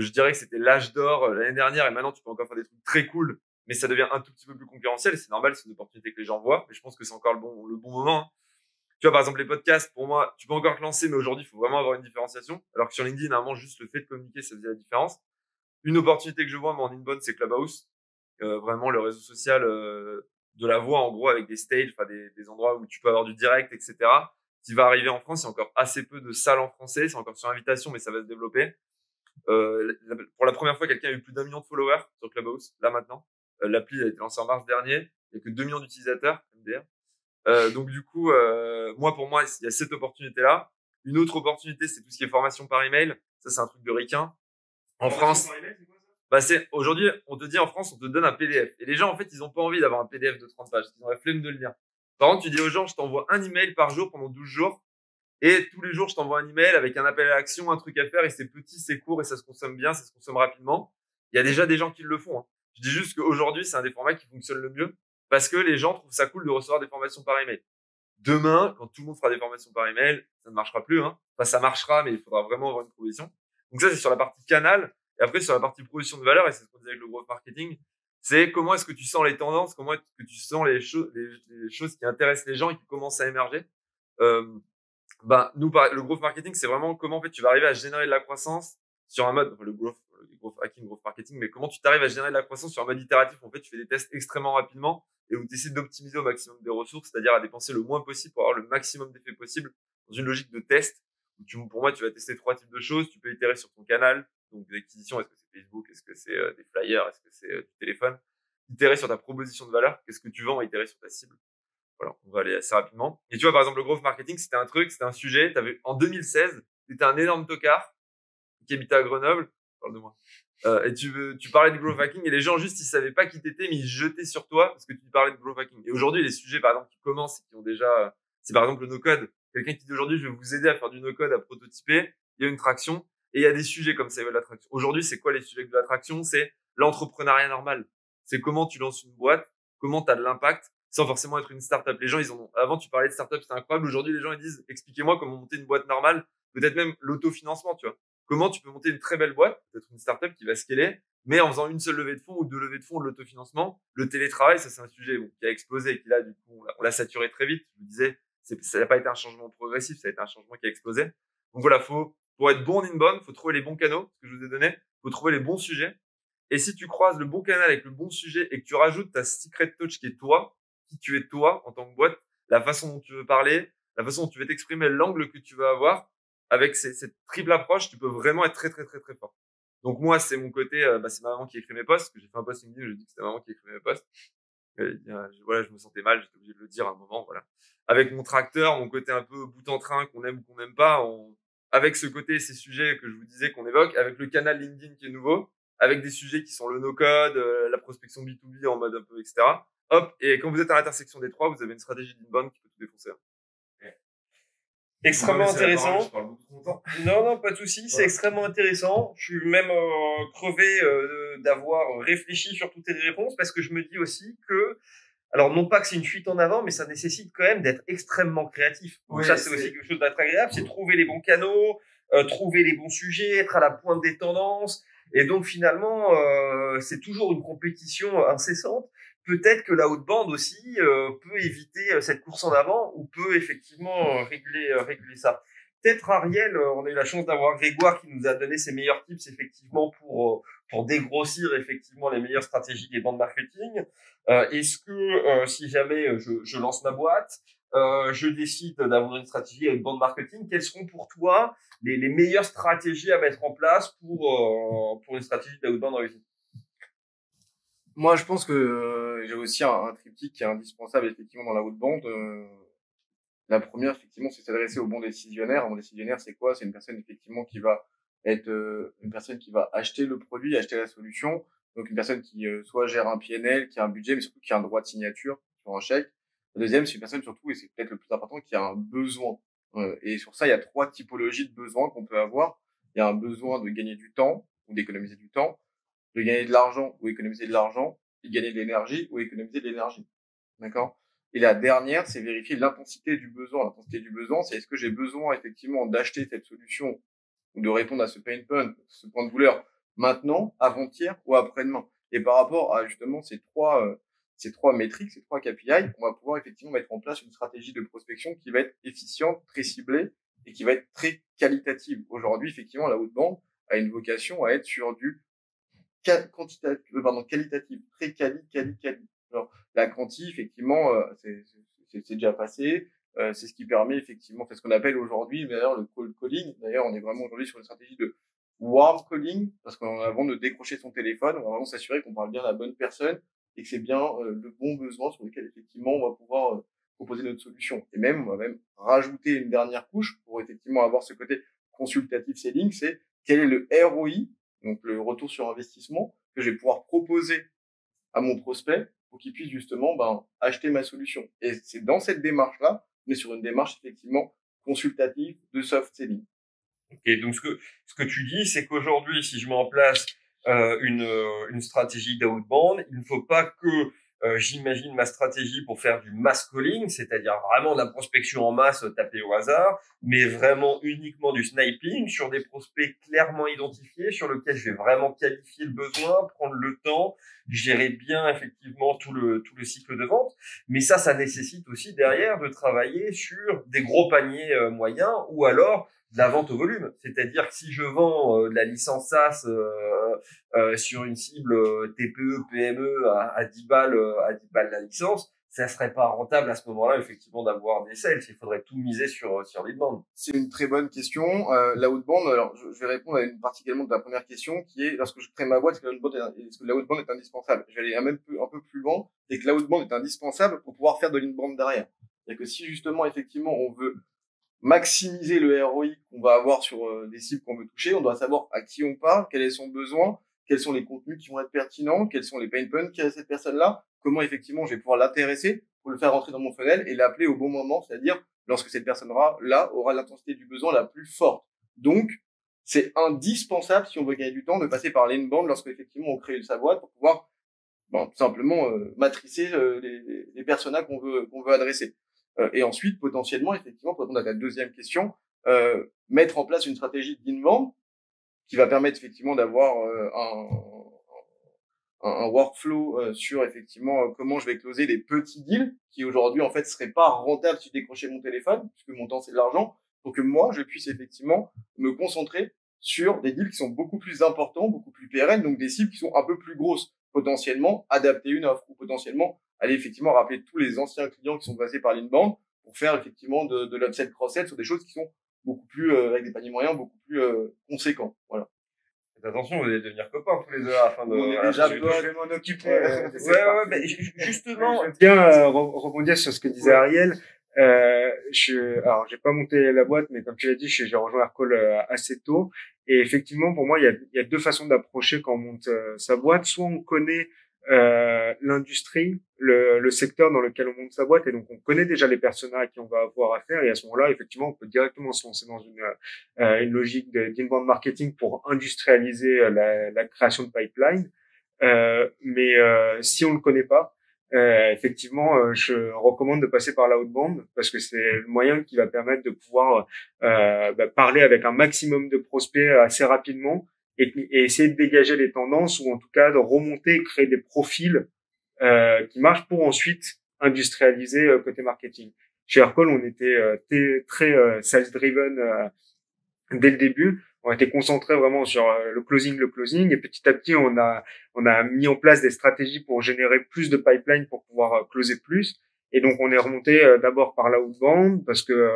Je dirais que c'était l'âge d'or l'année dernière et maintenant tu peux encore faire des trucs très cool, mais ça devient un tout petit peu plus concurrentiel. C'est normal, c'est une opportunité que les gens voient, mais je pense que c'est encore le bon moment. Hein. Tu vois, par exemple, les podcasts, pour moi, tu peux encore te lancer, mais aujourd'hui, il faut vraiment avoir une différenciation. Alors que sur LinkedIn, normalement, juste le fait de communiquer, ça faisait la différence. Une opportunité que je vois, moi, en inbound, c'est Clubhouse. Vraiment, le réseau social de la voix, en gros, avec des stages, enfin, des endroits où tu peux avoir du direct, etc. Qui va arriver en France. Il y a encore assez peu de salles en français. C'est encore sur invitation, mais ça va se développer. Pour la première fois, quelqu'un a eu plus d'1 million de followers sur Clubhouse, là, maintenant. L'appli a été lancée en mars dernier. Il n'y a que 2 millions d'utilisateurs, MDR. Donc du coup, moi pour moi, il y a cette opportunité-là. Une autre opportunité, c'est tout ce qui est formation par email. Ça, c'est un truc de ricain. En France, bah c'est aujourd'hui, on te dit en France, on te donne un PDF. Et les gens, en fait, ils ont pas envie d'avoir un PDF de 30 pages. Ils ont la flemme de le lire. Par contre, tu dis aux gens, je t'envoie un email par jour pendant 12 jours. Et tous les jours, je t'envoie un email avec un appel à l'action, un truc à faire. Et c'est petit, c'est court et ça se consomme bien, ça se consomme rapidement. Il y a déjà des gens qui le font. Hein. Je dis juste qu'aujourd'hui, c'est un des formats qui fonctionne le mieux parce que les gens trouvent ça cool de recevoir des formations par email. Demain, quand tout le monde fera des formations par email, ça ne marchera plus. Hein. Enfin, ça marchera, mais il faudra vraiment avoir une proposition. Donc ça, c'est sur la partie canal. Et après, sur la partie proposition de valeur, et c'est ce qu'on disait avec le growth marketing, c'est comment est-ce que tu sens les tendances, comment est-ce que tu sens les choses qui intéressent les gens et qui commencent à émerger. Nous, le growth marketing, c'est vraiment comment en fait tu vas arriver à générer de la croissance sur un mode, le growth hacking, growth marketing, mais comment tu t'arrives à générer de la croissance sur un mode itératif. En fait, tu fais des tests extrêmement rapidement et où tu essaies d'optimiser au maximum des ressources, c'est-à-dire à dépenser le moins possible pour avoir le maximum d'effets possible dans une logique de test. Où pour moi, tu vas tester 3 types de choses. Tu peux itérer sur ton canal, donc des acquisitions, est-ce que c'est Facebook, est-ce que c'est des flyers, est-ce que c'est du téléphone. Itérer sur ta proposition de valeur, qu'est-ce que tu vends, itérer sur ta cible. Voilà, on va aller assez rapidement. Et tu vois, par exemple, le growth marketing, c'était un truc, c'était un sujet. En 2016, t'étais un énorme tocard qui habitait à Grenoble. Parle de moi. Et tu parlais de growth hacking et les gens juste ils savaient pas qui t'étais mais ils se jetaient sur toi parce que tu parlais de growth hacking. Et aujourd'hui les sujets par exemple qui commencent et qui ont déjà, c'est par exemple le no-code. Quelqu'un qui dit aujourd'hui je vais vous aider à faire du no-code, à prototyper. Il y a une traction et il y a des sujets comme ça, il y a de l'attraction. Aujourd'hui c'est quoi les sujets de l'attraction? C'est l'entrepreneuriat normal. C'est comment tu lances une boîte, comment tu as de l'impact sans forcément être une startup. Les gens ils en ont. Avant tu parlais de startup, c'était incroyable. Aujourd'hui les gens ils disent expliquez-moi comment monter une boîte normale, peut-être même l'autofinancement, tu vois. Comment tu peux monter une très belle boîte, peut-être une startup qui va scaler, mais en faisant une seule levée de fonds ou 2 levées de fonds de l'autofinancement. Le télétravail, ça c'est un sujet qui a explosé et qui là, du coup, on l'a saturé très vite. Je vous disais, ça n'a pas été un changement progressif, ça a été un changement qui a explosé. Donc voilà, pour être bon en inbound, faut trouver les bons canaux, ce que je vous ai donné, faut trouver les bons sujets. Et si tu croises le bon canal avec le bon sujet et que tu rajoutes ta secret touch qui est toi, qui tu es toi en tant que boîte, la façon dont tu veux parler, la façon dont tu veux t'exprimer, l'angle que tu veux avoir, avec cette triple approche, tu peux vraiment être très, très, très, très fort. Donc, moi, c'est mon côté, c'est ma maman qui écrit mes posts, parce que j'ai fait un post LinkedIn où j'ai dit que c'était ma maman qui écrit mes posts. Voilà, je me sentais mal, j'étais obligé de le dire à un moment, voilà. Avec mon tracteur, mon côté un peu bout en train, qu'on aime ou qu'on n'aime pas, avec ce côté, ces sujets que je vous disais qu'on évoque, avec le canal LinkedIn qui est nouveau, avec des sujets qui sont le no-code, la prospection B2B en mode un peu, etc. Hop, et quand vous êtes à l'intersection des trois, vous avez une stratégie d'inbound qui peut tout défoncer. Extrêmement intéressant. Je parle beaucoup trop longtemps. Non, pas de souci. C'est extrêmement intéressant. Je suis même crevé d'avoir réfléchi sur toutes tes réponses parce que je me dis aussi que, alors non pas que c'est une fuite en avant, mais ça nécessite quand même d'être extrêmement créatif. Donc Oui, ça, c'est aussi quelque chose d'être agréable. C'est trouver les bons canaux, trouver les bons sujets, être à la pointe des tendances. Et donc finalement, c'est toujours une compétition incessante. Peut-être que la haute bande aussi peut éviter cette course en avant ou peut effectivement réguler ça. Peut-être Ariel, on a eu la chance d'avoir Grégoire qui nous a donné ses meilleurs tips effectivement pour dégrossir effectivement les meilleures stratégies des bandes marketing. Est-ce que si jamais je lance ma boîte, je décide d'avoir une stratégie avec bande marketing, quelles seront pour toi les meilleures stratégies à mettre en place pour une stratégie de la haute bande réussie? Moi, je pense que j'ai aussi un triptyque qui est indispensable effectivement dans la haute bande. La première, effectivement, c'est s'adresser au bon décisionnaire. Un bon décisionnaire, c'est quoi? C'est une personne effectivement qui va être une personne qui va acheter le produit, acheter la solution. Donc une personne qui soit gère un PNL, qui a un budget, mais surtout qui a un droit de signature sur un chèque. La deuxième, c'est une personne surtout, et c'est peut-être le plus important, qui a un besoin. Et sur ça, il y a 3 typologies de besoins qu'on peut avoir. Il y a un besoin de gagner du temps ou d'économiser du temps, de gagner de l'argent ou économiser de l'argent, et gagner de l'énergie ou économiser de l'énergie. D'accord? Et la dernière, c'est vérifier l'intensité du besoin. L'intensité du besoin, c'est est-ce que j'ai besoin effectivement d'acheter cette solution ou de répondre à ce pain point, ce point de douleur maintenant, avant-hier ou après-demain. Et par rapport à justement ces trois métriques, ces trois KPI, on va pouvoir effectivement mettre en place une stratégie de prospection qui va être efficiente, très ciblée et qui va être très qualitative. Aujourd'hui, effectivement, la outbound a une vocation à être sur du qualitatif, très quali. Alors, la quanti, effectivement, c'est déjà passé. C'est ce qui permet effectivement, c'est ce qu'on appelle aujourd'hui, d'ailleurs, le cold calling. D'ailleurs, on est vraiment aujourd'hui sur une stratégie de warm calling, parce qu'avant de décrocher son téléphone, on va vraiment s'assurer qu'on parle bien à la bonne personne et que c'est bien le bon besoin sur lequel effectivement on va pouvoir proposer notre solution. Et même, on va même rajouter une dernière couche pour effectivement avoir ce côté consultative selling, c'est quel est le ROI, donc le retour sur investissement, que je vais pouvoir proposer à mon prospect pour qu'il puisse justement acheter ma solution. Et c'est dans cette démarche-là, mais sur une démarche effectivement consultative de soft selling. Ok, donc ce que tu dis, c'est qu'aujourd'hui, si je mets en place une stratégie d'outbound, il ne faut pas que j'imagine ma stratégie pour faire du mass calling, c'est-à-dire vraiment de la prospection en masse tapée au hasard, mais vraiment uniquement du sniping sur des prospects clairement identifiés, sur lesquels je vais vraiment qualifier le besoin, prendre le temps, gérer bien effectivement tout le cycle de vente. Mais ça nécessite aussi derrière de travailler sur des gros paniers moyens ou alors de la vente au volume. C'est-à-dire que si je vends de la licence SaaS sur une cible TPE, PME à 10 balles la licence, ça serait pas rentable à ce moment-là, effectivement, d'avoir des sales. Il faudrait tout miser sur l'outbound. C'est une très bonne question. La outbound, alors je vais répondre à une partie également de la première question qui est, lorsque je crée ma boîte, est-ce que la outbound est indispensable? Je vais aller un peu plus loin, c'est que la outbound est indispensable pour pouvoir faire de l'inbound derrière. C'est-à-dire que si justement, effectivement, on veut maximiser le ROI qu'on va avoir sur des cibles qu'on veut toucher, on doit savoir à qui on parle, quel est son besoin, quels sont les contenus qui vont être pertinents, quels sont les pain points qu'a cette personne-là, comment effectivement je vais pouvoir l'intéresser pour le faire rentrer dans mon funnel et l'appeler au bon moment, c'est-à-dire lorsque cette personne-là aura l'intensité du besoin la plus forte. Donc, c'est indispensable si on veut gagner du temps de passer par l'inbound lorsque effectivement on crée sa boîte pour pouvoir tout simplement matricer les personas qu'on veut adresser. Et ensuite, potentiellement, effectivement, pour répondre à ta deuxième question, mettre en place une stratégie d'inbound qui va permettre effectivement d'avoir un workflow sur effectivement comment je vais closer les petits deals qui aujourd'hui en fait seraient pas rentables si je décrochais mon téléphone puisque mon temps c'est de l'argent, pour que moi je puisse effectivement me concentrer sur des deals qui sont beaucoup plus importants, beaucoup plus pérennes, donc des cibles qui sont un peu plus grosses, potentiellement adapter une offre ou potentiellement aller effectivement rappeler tous les anciens clients qui sont passés par l'inbound pour faire effectivement de l'upsell cross-sell sur des choses qui sont beaucoup plus avec des paniers moyens beaucoup plus conséquents. Voilà. Faites attention, vous allez devenir copains tous les deux à la fin de. On est déjà Je vais m'en occuper. Ouais, mais justement. Je veux bien rebondir sur ce que disait Ariel. Alors, j'ai pas monté la boîte, mais comme tu l'as dit, j'ai rejoint Aircall assez tôt. Et effectivement, pour moi, il y a deux façons d'approcher quand on monte sa boîte. Soit on connaît l'industrie, le secteur dans lequel on monte sa boîte, et donc on connaît déjà les personas à qui on va avoir affaire, et à ce moment-là, effectivement, on peut directement se lancer dans une logique d'inbound marketing pour industrialiser la création de pipeline. Mais si on le connaît pas, effectivement, je recommande de passer par l'outbound parce que c'est le moyen qui va permettre de pouvoir parler avec un maximum de prospects assez rapidement et essayer de dégager les tendances ou en tout cas de remonter et créer des profils qui marchent pour ensuite industrialiser côté marketing. Chez Aircall, on était très sales-driven dès le début. On était concentré vraiment sur le closing, et petit à petit, on a mis en place des stratégies pour générer plus de pipeline pour pouvoir closer plus. Et donc, on est remonté d'abord par l'outbound parce que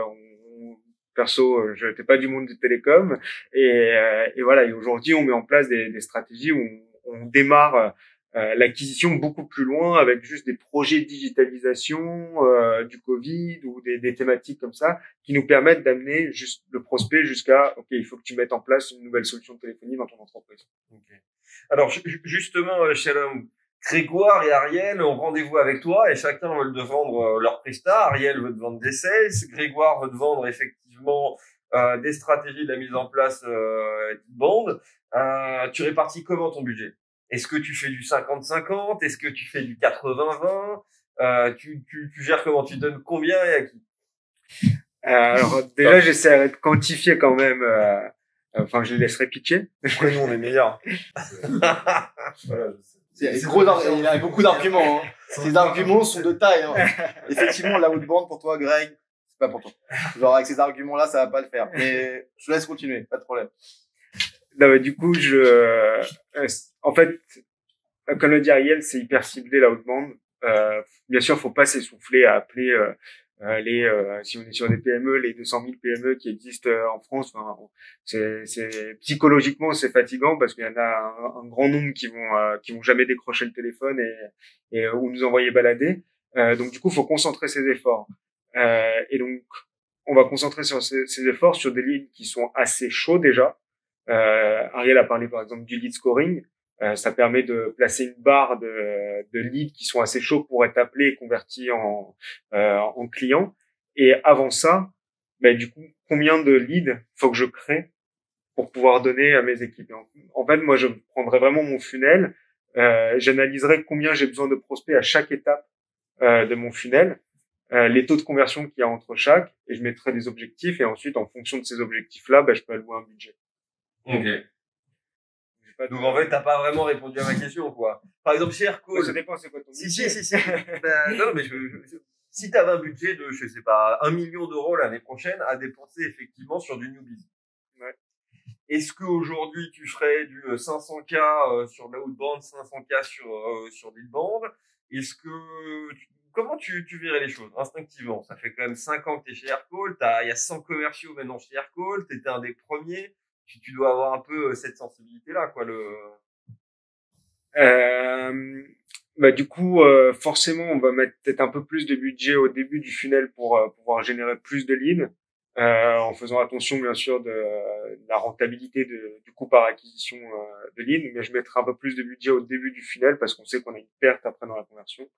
perso, je n'étais pas du monde du télécom. Et voilà. Et aujourd'hui, on met en place des stratégies où on démarre l'acquisition beaucoup plus loin avec juste des projets de digitalisation du Covid ou des thématiques comme ça qui nous permettent d'amener juste le prospect jusqu'à OK, il faut que tu mettes en place une nouvelle solution de téléphonie dans ton entreprise. Okay. Alors justement, Shalom, Grégoire et Ariel ont rendez-vous avec toi et chacun veut te vendre leur prestat. Ariel veut te vendre des sales, Grégoire veut te vendre effectivement des stratégies de la mise en place d'inbound. Tu répartis comment ton budget? Est-ce que tu fais du 50-50? Est-ce que tu fais du 80-20? Tu gères comment? Tu donnes combien et à qui? Alors déjà, j'essaierai de quantifier quand même Enfin, je les laisserai pitcher. Après, nous, on est meilleurs. Voilà, je sais. Il a beaucoup d'arguments. Hein. Ces arguments sont de taille. Hein. Effectivement, la outbound pour toi, Greg, c'est pas pour toi. Genre avec ces arguments-là, ça va pas le faire. Mais je te laisse continuer, pas de problème. Non, mais du coup, en fait, comme le dit Ariel, c'est hyper ciblé la outbound. Bien sûr, faut pas s'essouffler à appeler si on est sur des PME, les 200 000 PME qui existent en France. Enfin, psychologiquement c'est fatigant parce qu'il y en a un grand nombre qui vont jamais décrocher le téléphone et ou nous envoyer balader. Donc du coup, faut concentrer ses efforts. Et donc, on va concentrer sur ces efforts sur des leads qui sont assez chauds déjà. Ariel a parlé par exemple du lead scoring. Ça permet de placer une barre de leads qui sont assez chauds pour être appelés et convertis en clients. Et avant ça, du coup, combien de leads faut que je crée pour pouvoir donner à mes équipes? En fait, moi, je prendrais vraiment mon funnel, j'analyserais combien j'ai besoin de prospects à chaque étape de mon funnel, les taux de conversion qu'il y a entre chaque, et je mettrai des objectifs, et ensuite, en fonction de ces objectifs-là, je peux allouer un budget. Ok. Donc en fait, t'as pas vraiment répondu à ma question, quoi. Par exemple, chez Aircall. Ça dépend, c'est quoi ton budget? Si. Non, mais si t'avais un budget de, je sais pas, 1 million d'euros l'année prochaine à dépenser effectivement sur du newbies. Ouais. Est-ce qu'aujourd'hui tu ferais du 500K sur de la outbound, 500K sur l'inbound? Comment tu verrais les choses instinctivement? Ça fait quand même 5 ans que t'es chez Aircall, il y a 100 commerciaux maintenant chez Aircall, t'étais un des premiers. Tu dois avoir un peu cette sensibilité-là, quoi. Du coup, forcément, on va mettre peut-être un peu plus de budget au début du funnel pour pouvoir générer plus de leads, en faisant attention bien sûr de la rentabilité du coût par acquisition de leads. Mais je mettrai un peu plus de budget au début du funnel parce qu'on sait qu'on a une perte après dans la conversion.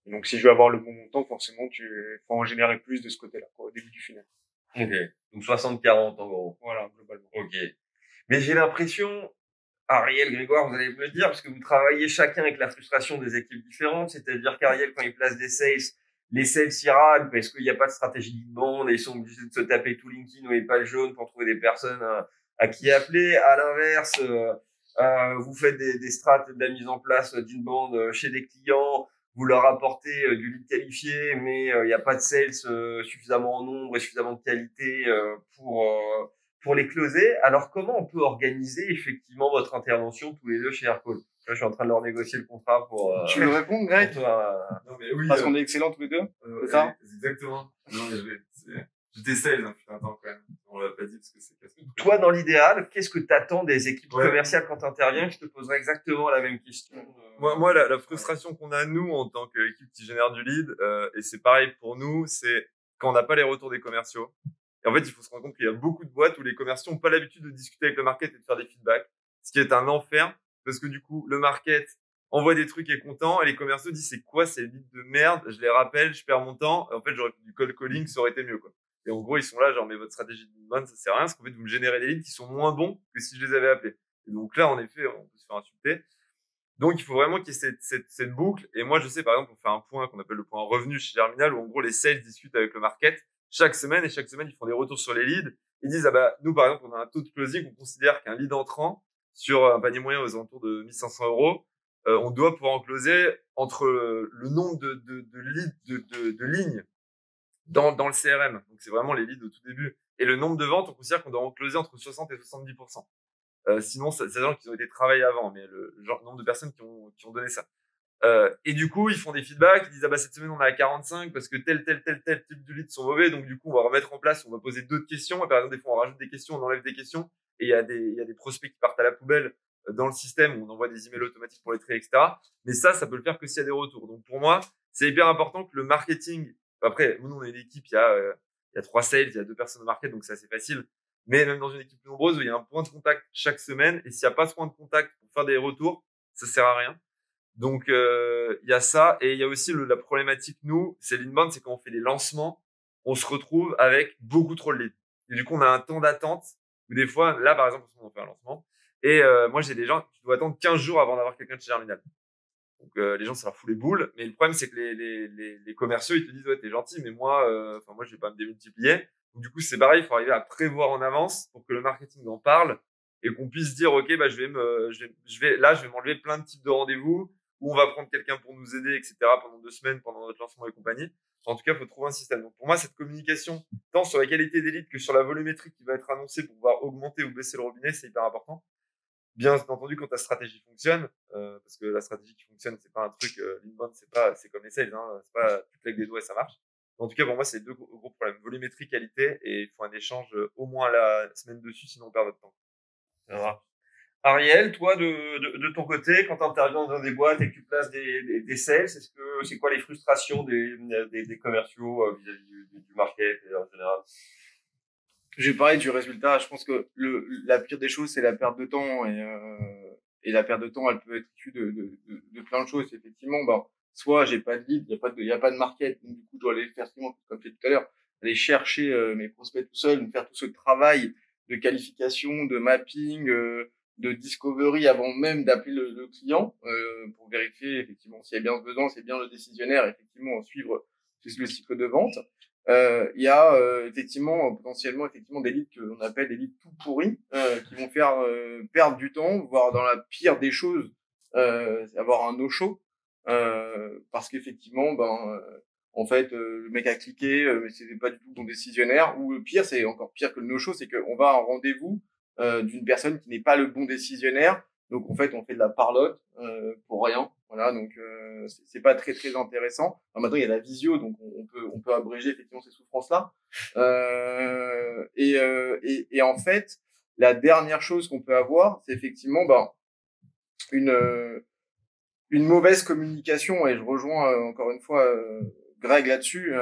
Et donc, si je veux avoir le bon montant, forcément, tu faut en générer plus de ce côté-là, quoi, au début du funnel. Ok. Donc 60-40 en gros. Voilà, globalement. Ok. Mais j'ai l'impression, Ariel, Grégoire, vous allez me le dire, parce que vous travaillez chacun avec la frustration des équipes différentes. C'est-à-dire qu'Ariel, quand il place des sales, les sales y râlent parce qu'il n'y a pas de stratégie d'inbound et ils sont obligés de se taper tout LinkedIn ou les pages jaunes pour trouver des personnes à qui appeler. À l'inverse, vous faites des strats de la mise en place d'inbound chez des clients. Vous leur apportez du lead qualifié, mais il n'y a pas de sales suffisamment en nombre et suffisamment de qualité pour les closer. Alors, comment on peut organiser effectivement votre intervention tous les deux chez Aircall? Là, je suis en train de leur négocier le contrat pour... Tu veux répondre, Greg? Non, mais oui. Parce qu'on est excellents tous les deux. C'est ça? Exactement. Non, mais j'étais sales, hein, putain, attends, quand même. On l'a pas dit parce que c'est casse-tête. Toi, dans l'idéal, qu'est-ce que t'attends des équipes commerciales quand t'interviens? Je te poserai exactement la même question. Moi, la frustration qu'on a, nous, en tant qu'équipe qui génère du lead, et c'est pareil pour nous, c'est quand on n'a pas les retours des commerciaux. Et en fait, il faut se rendre compte qu'il y a beaucoup de boîtes où les commerciaux n'ont pas l'habitude de discuter avec le market et de faire des feedbacks, ce qui est un enfer, parce que du coup, le market envoie des trucs et est content, et les commerciaux disent c'est quoi ces leads de merde, je les rappelle, je perds mon temps, et en fait, j'aurais fait du cold calling, ça aurait été mieux, quoi. Et en gros, ils sont là, genre, mais votre stratégie de bonne, ça sert à rien, parce qu'en fait, vous me générez des leads qui sont moins bons que si je les avais appelés. Et donc là, en effet, on peut se faire insulter. Donc, il faut vraiment qu'il y ait cette boucle. Et moi, je sais, par exemple, on fait un point qu'on appelle le point revenu chez Germinal, où en gros, les sales discutent avec le market chaque semaine, et chaque semaine, ils font des retours sur les leads. Ils disent, nous, par exemple, on a un taux de closing, on considère qu'un lead entrant sur un panier moyen aux alentours de 1500 euros, on doit pouvoir en closer entre le nombre de leads, de lignes dans le CRM. Donc, c'est vraiment les leads au tout début. Et le nombre de ventes, on considère qu'on doit en closer entre 60 et 70%. Sinon, c'est des gens qui ont été travaillés avant, mais le nombre de personnes qui ont donné ça. Et du coup, ils font des feedbacks, ils disent, cette semaine, on est à 45 parce que tel type de leads sont mauvais. Donc, du coup, on va remettre en place, on va poser d'autres questions. Et par exemple, des fois, on rajoute des questions, on enlève des questions. Et il y a des prospects qui partent à la poubelle dans le système où on envoie des emails automatiques pour les trier, etc. Mais ça peut le faire que s'il y a des retours. Donc, pour moi, c'est hyper important que le marketing, après, nous, on est une équipe, il y a 3 sales, il y a 2 personnes au market, donc c'est assez facile. Mais même dans une équipe plus nombreuse, il y a un point de contact chaque semaine. Et s'il n'y a pas ce point de contact pour faire des retours, ça sert à rien. Donc, il y a ça. Et il y a aussi la problématique, nous, c'est l'inbound, c'est quand on fait des lancements, on se retrouve avec beaucoup trop de leads. Et du coup, on a un temps d'attente où des fois, là, par exemple, on fait un lancement. Et moi, j'ai des gens, tu dois attendre 15 jours avant d'avoir quelqu'un de chez Germinal. Donc, les gens, ça leur fout les boules. Mais le problème, c'est que les commerciaux, ils te disent, ouais, t'es gentil, mais moi, je vais pas me démultiplier. Donc, du coup, c'est pareil, il faut arriver à prévoir en avance pour que le marketing en parle et qu'on puisse dire, OK, bah, je vais m'enlever plein de types de rendez-vous où on va prendre quelqu'un pour nous aider, etc. pendant 2 semaines, pendant notre lancement et compagnie. En tout cas, il faut trouver un système. Donc, pour moi, cette communication, tant sur la qualité des leads que sur la volumétrie qui va être annoncée pour pouvoir augmenter ou baisser le robinet, c'est hyper important. Bien entendu, quand ta stratégie fonctionne, parce que la stratégie qui fonctionne, c'est pas un truc, l'inbound, c'est comme les sales, hein, c'est pas tu claques des doigts et ça marche. En tout cas, pour moi, c'est 2 gros problèmes. Volumétrie, qualité, et il faut un échange au moins la semaine dessus, sinon on perd notre temps. Ça va. Ariel, toi, de ton côté, quand tu interviens dans des boîtes et que tu places des sales, c'est quoi les frustrations des commerciaux vis-à-vis du market en général? Je vais parler du résultat. Je pense que la pire des choses, c'est la perte de temps et la perte de temps, elle peut être issue de plein de choses. Effectivement, soit j'ai pas de lead, il y a pas de market, donc du coup, je dois aller faire comme je l'ai dit tout à l'heure, aller chercher mes prospects tout seul, faire tout ce travail de qualification, de mapping, de discovery avant même d'appeler le client pour vérifier effectivement s'il y a bien ce besoin, s'il y a bien le décisionnaire, effectivement suivre le cycle de vente. Il y a effectivement potentiellement des leads qu'on appelle des leads tout pourris qui vont faire perdre du temps, voire dans la pire des choses avoir un no-show parce qu'effectivement en fait le mec a cliqué mais c'était pas du tout bon décisionnaire, ou le pire, c'est encore pire que le no-show, c'est qu'on va à un rendez-vous d'une personne qui n'est pas le bon décisionnaire, donc en fait on fait de la parlotte pour rien. Voilà, donc c'est pas très très intéressant. Alors, maintenant il y a la visio, donc on peut abréger effectivement ces souffrances-là. Et en fait, la dernière chose qu'on peut avoir, c'est effectivement une mauvaise communication. Et je rejoins encore une fois Greg là-dessus.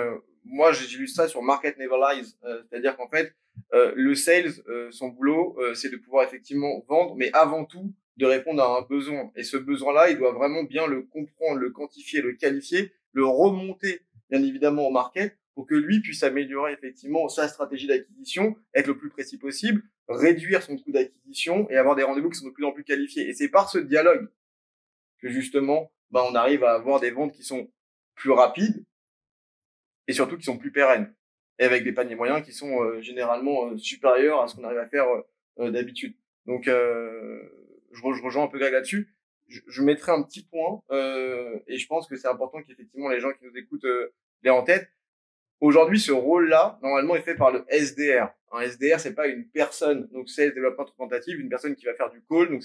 Moi, j'ai lu ça sur Market Never Lies, c'est-à-dire qu'en fait, le sales, son boulot, c'est de pouvoir effectivement vendre, mais avant tout de répondre à un besoin. Et ce besoin-là, il doit vraiment bien le comprendre, le quantifier, le qualifier, le remonter, bien évidemment, au market pour que lui puisse améliorer effectivement sa stratégie d'acquisition, être le plus précis possible, réduire son coût d'acquisition et avoir des rendez-vous qui sont de plus en plus qualifiés. Et c'est par ce dialogue que justement, on arrive à avoir des ventes qui sont plus rapides et surtout qui sont plus pérennes, et avec des paniers moyens qui sont généralement supérieurs à ce qu'on arrive à faire d'habitude. Donc, je rejoins un peu Greg là-dessus. Je mettrai un petit point, et je pense que c'est important qu'effectivement les gens qui nous écoutent l'aient en tête. Aujourd'hui, ce rôle-là, normalement, est fait par le SDR. Un SDR, c'est pas une personne, donc Sales Development Représentative, une personne qui va faire du call, donc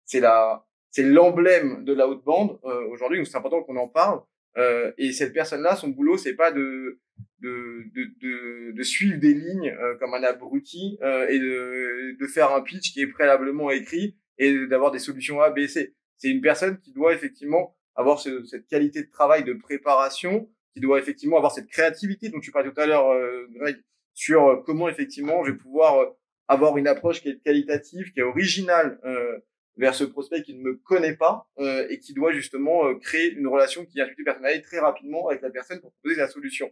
c'est l'emblème de la outbound aujourd'hui, donc c'est important qu'on en parle. Et cette personne-là, son boulot, c'est pas de suivre des lignes comme un abruti et de faire un pitch qui est préalablement écrit et d'avoir des solutions A, B, C. C'est une personne qui doit effectivement avoir cette qualité de travail, de préparation, qui doit effectivement avoir cette créativité dont tu parlais tout à l'heure, Greg, sur comment effectivement je vais pouvoir avoir une approche qui est qualitative, qui est originale vers ce prospect qui ne me connaît pas et qui doit justement créer une relation qui est personnelle très rapidement avec la personne pour proposer la solution.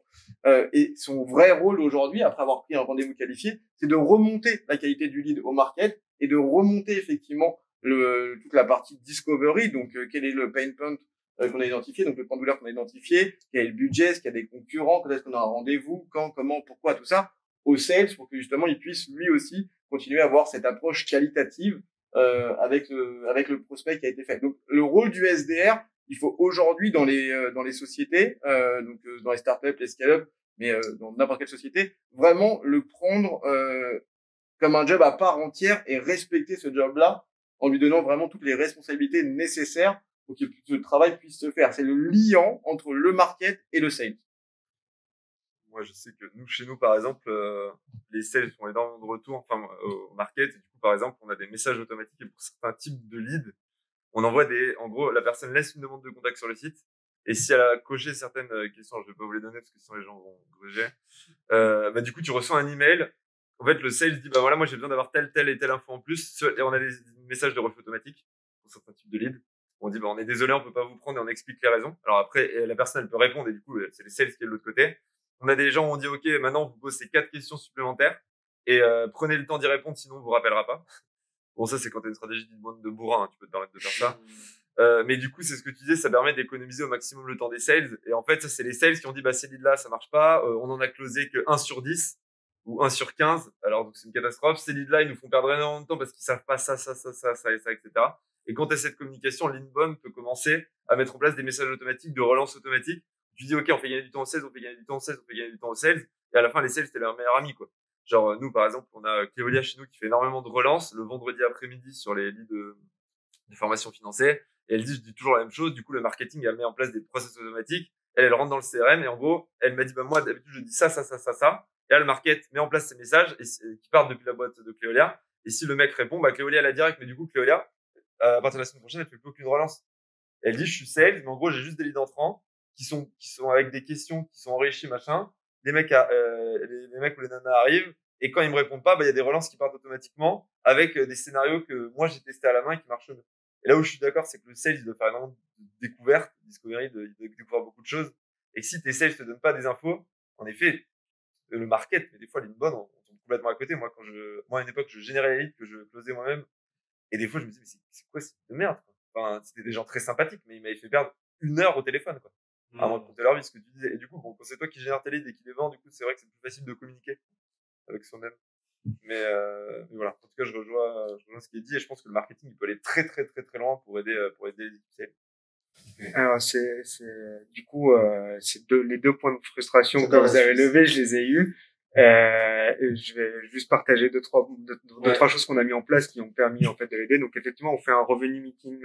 Et son vrai rôle aujourd'hui, après avoir pris un rendez-vous qualifié, c'est de remonter la qualité du lead au market et de remonter effectivement toute la partie discovery, donc quel est le pain point qu'on a identifié, donc le point de douleur qu'on a identifié, quel est le budget, est-ce qu'il y a des concurrents, quand est-ce qu'on a un rendez-vous, quand, comment, pourquoi, tout ça, au sales, pour que justement il puisse lui aussi continuer à avoir cette approche qualitative avec le prospect qui a été fait. Donc le rôle du SDR, il faut aujourd'hui dans les sociétés, donc dans les startups, les scale-up, mais dans n'importe quelle société, vraiment le prendre comme un job à part entière et respecter ce job-là en lui donnant vraiment toutes les responsabilités nécessaires pour que ce travail puisse se faire. C'est le liant entre le market et le sales. Moi, je sais que chez nous, par exemple, les sales font énormément de retours, au market. Et du coup, par exemple, on a des messages automatiques et pour certains types de leads, on envoie en gros, la personne laisse une demande de contact sur le site. Et si elle a coché certaines questions, je vais pas vous les donner parce que sinon les gens vont gruger. Du coup, tu reçois un email. En fait, le sales dit, voilà, moi, j'ai besoin d'avoir telle et telle info en plus. Et on a des messages de refus automatique pour certains types de leads. On dit, on est désolé, on peut pas vous prendre et on explique les raisons. Alors après, la personne, elle peut répondre et du coup, c'est les sales qui est de l'autre côté. On a des gens où on dit, OK, maintenant, on vous pose ces 4 questions supplémentaires et prenez le temps d'y répondre, sinon on vous rappellera pas. Bon, ça, c'est quand t'as une stratégie de bourrin, hein, tu peux te permettre de faire ça. Mais du coup, c'est ce que tu disais, ça permet d'économiser au maximum le temps des sales. Et en fait, ça, c'est les sales qui ont dit, ces leads-là, ça marche pas. On en a closé que 1 sur 10. ou 1 sur 15. Alors, donc, c'est une catastrophe. Ces leads-là, ils nous font perdre énormément de temps parce qu'ils savent pas ça, et ça, etc. Et quand tu as cette communication, l'inbound peut commencer à mettre en place des messages automatiques de relance automatique. Tu dis, OK, on fait gagner du temps au sales, on fait gagner du temps au sales, on fait gagner du temps au sales. Et à la fin, les sales, c'était leur meilleur ami, quoi. Genre, nous, par exemple, on a Cléolia chez nous qui fait énormément de relances le vendredi après-midi sur les leads de formation financière. Et elle dit, je dis toujours la même chose. Du coup, le marketing, elle met en place des process automatiques. Elle rentre dans le CRM et en gros, elle m'a dit, bah, moi, d'habitude, je dis ça. Et là, le market met en place ces messages qui partent depuis la boîte de Cléolia. Et si le mec répond, bah, Cléolia, elle a direct. Mais du coup, Cléolia, à partir de la semaine prochaine, elle fait plus aucune relance. Elle dit, je suis sales, mais en gros, j'ai juste des leads entrants qui sont avec des questions qui sont enrichies, machin. Les mecs ou les nanas arrivent. Et quand ils me répondent pas, bah, il y a des relances qui partent automatiquement avec des scénarios que moi, j'ai testés à la main et qui marchent mieux. Et là où je suis d'accord, c'est que le sales, il doit faire énormément de découvertes, discovery, il doit découvrir beaucoup de choses. Et que si tes sales te donnent pas des infos, en effet, le market, mais des fois, l'inbound, on tombe complètement à côté. Moi, à une époque, je générais les leads que je closais moi-même. Et des fois, je me disais, mais c'est quoi cette de merde, quoi. Enfin, c'était des gens très sympathiques, mais ils m'avaient fait perdre 1 heure au téléphone, quoi. Avant de compter leur vie, ce que tu disais. Et du coup, bon, quand c'est toi qui génères tes leads et qui les vends, du coup, c'est vrai que c'est plus facile de communiquer avec soi-même. Mais voilà. En tout cas, je rejoins ce qui est dit et je pense que le marketing, il peut aller très, très, très, très loin pour aider les équipes sales. Alors du coup les deux points de frustration que vous avez levés, je les ai eus. Et je vais juste partager deux trois choses qu'on a mis en place qui ont permis en fait de l'aider. Donc effectivement, on fait un revenu meeting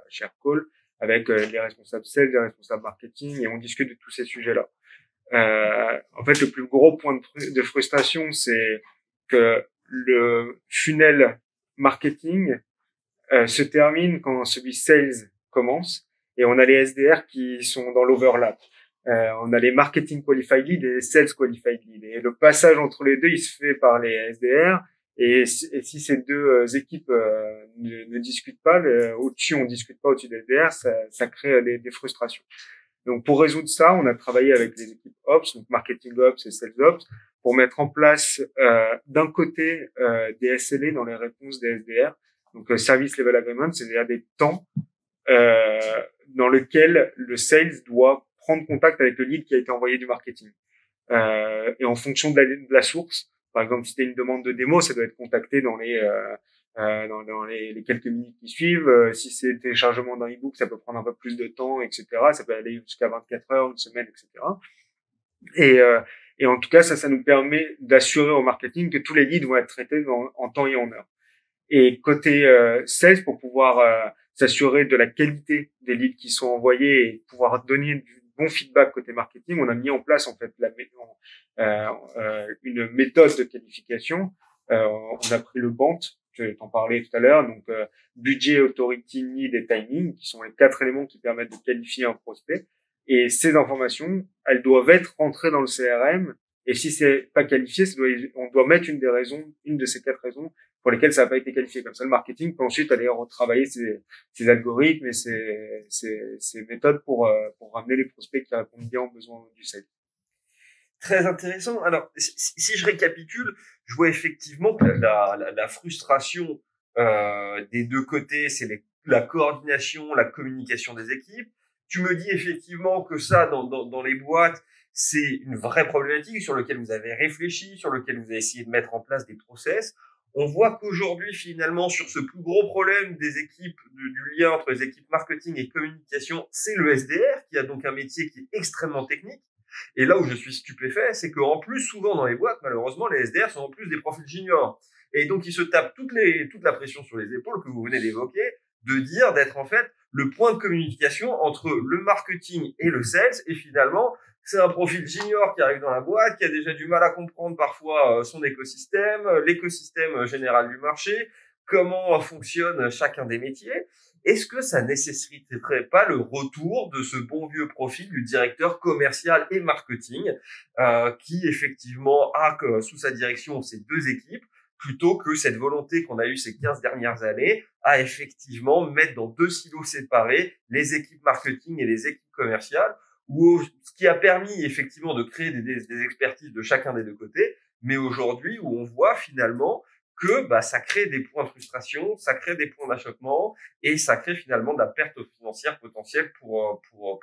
chez Aircall avec les responsables sales, les responsables marketing et on discute de tous ces sujets-là. En fait, le plus gros point de frustration, c'est que le funnel marketing se termine quand celui sales commence. Et on a les SDR qui sont dans l'overlap. On a les marketing qualified leads et les sales qualified leads. Et le passage entre les deux, il se fait par les SDR. Et si ces deux équipes ne discutent pas, au-dessus, on discute pas au-dessus des SDR, ça crée des frustrations. Donc, pour résoudre ça, on a travaillé avec les équipes Ops, donc Marketing Ops et Sales Ops, pour mettre en place d'un côté des SLA dans les réponses des SDR. Donc, Service Level Agreement, c'est-à-dire des temps dans lequel le sales doit prendre contact avec le lead qui a été envoyé du marketing. Et en fonction de la source, par exemple, si c'était une demande de démo, ça doit être contacté dans les quelques minutes qui suivent. Si c'est le téléchargement d'un e-book, ça peut prendre un peu plus de temps, etc. Ça peut aller jusqu'à 24 heures, une semaine, etc. Et en tout cas, ça nous permet d'assurer au marketing que tous les leads vont être traités en temps et en heure. Et côté sales, pour pouvoir s'assurer de la qualité des leads qui sont envoyés et pouvoir donner du bon feedback côté marketing, on a mis en place en fait une méthode de qualification. On a pris le BANT, je t'en parlais tout à l'heure, donc budget, authority, need et timing, qui sont les 4 éléments qui permettent de qualifier un prospect. Et ces informations, elles doivent être rentrées dans le CRM. Et si c'est pas qualifié, on doit mettre une de ces 4 raisons pour lesquelles ça n'a pas été qualifié. Comme ça, le marketing peut ensuite aller retravailler ses algorithmes et ses méthodes pour ramener les prospects qui répondent bien aux besoins du site. Très intéressant. Alors, si je récapitule, je vois effectivement que la frustration des deux côtés, c'est la coordination, la communication des équipes. Tu me dis effectivement que ça, dans les boîtes, c'est une vraie problématique sur laquelle vous avez réfléchi, sur laquelle vous avez essayé de mettre en place des process. On voit qu'aujourd'hui, finalement, sur ce plus gros problème des équipes, du lien entre les équipes marketing et communication, c'est le SDR qui a donc un métier qui est extrêmement technique. Et là où je suis stupéfait, c'est qu'en plus, souvent dans les boîtes, malheureusement, les SDR sont en plus des profils juniors. Et donc, ils se tapent toute la pression sur les épaules que vous venez d'évoquer, d'être en fait le point de communication entre le marketing et le sales. Et finalement, c'est un profil junior qui arrive dans la boîte, qui a déjà du mal à comprendre parfois son écosystème, l'écosystème général du marché, comment fonctionne chacun des métiers. Est-ce que ça nécessiterait pas le retour de ce bon vieux profil du directeur commercial et marketing qui effectivement a sous sa direction ces deux équipes, plutôt que cette volonté qu'on a eue ces 15 dernières années à effectivement mettre dans 2 silos séparés les équipes marketing et les équipes commerciales, ce qui a permis effectivement de créer des expertises de chacun des deux côtés, mais aujourd'hui où on voit finalement que bah, ça crée des points de frustration, ça crée des points d'achoppement et ça crée finalement de la perte financière potentielle pour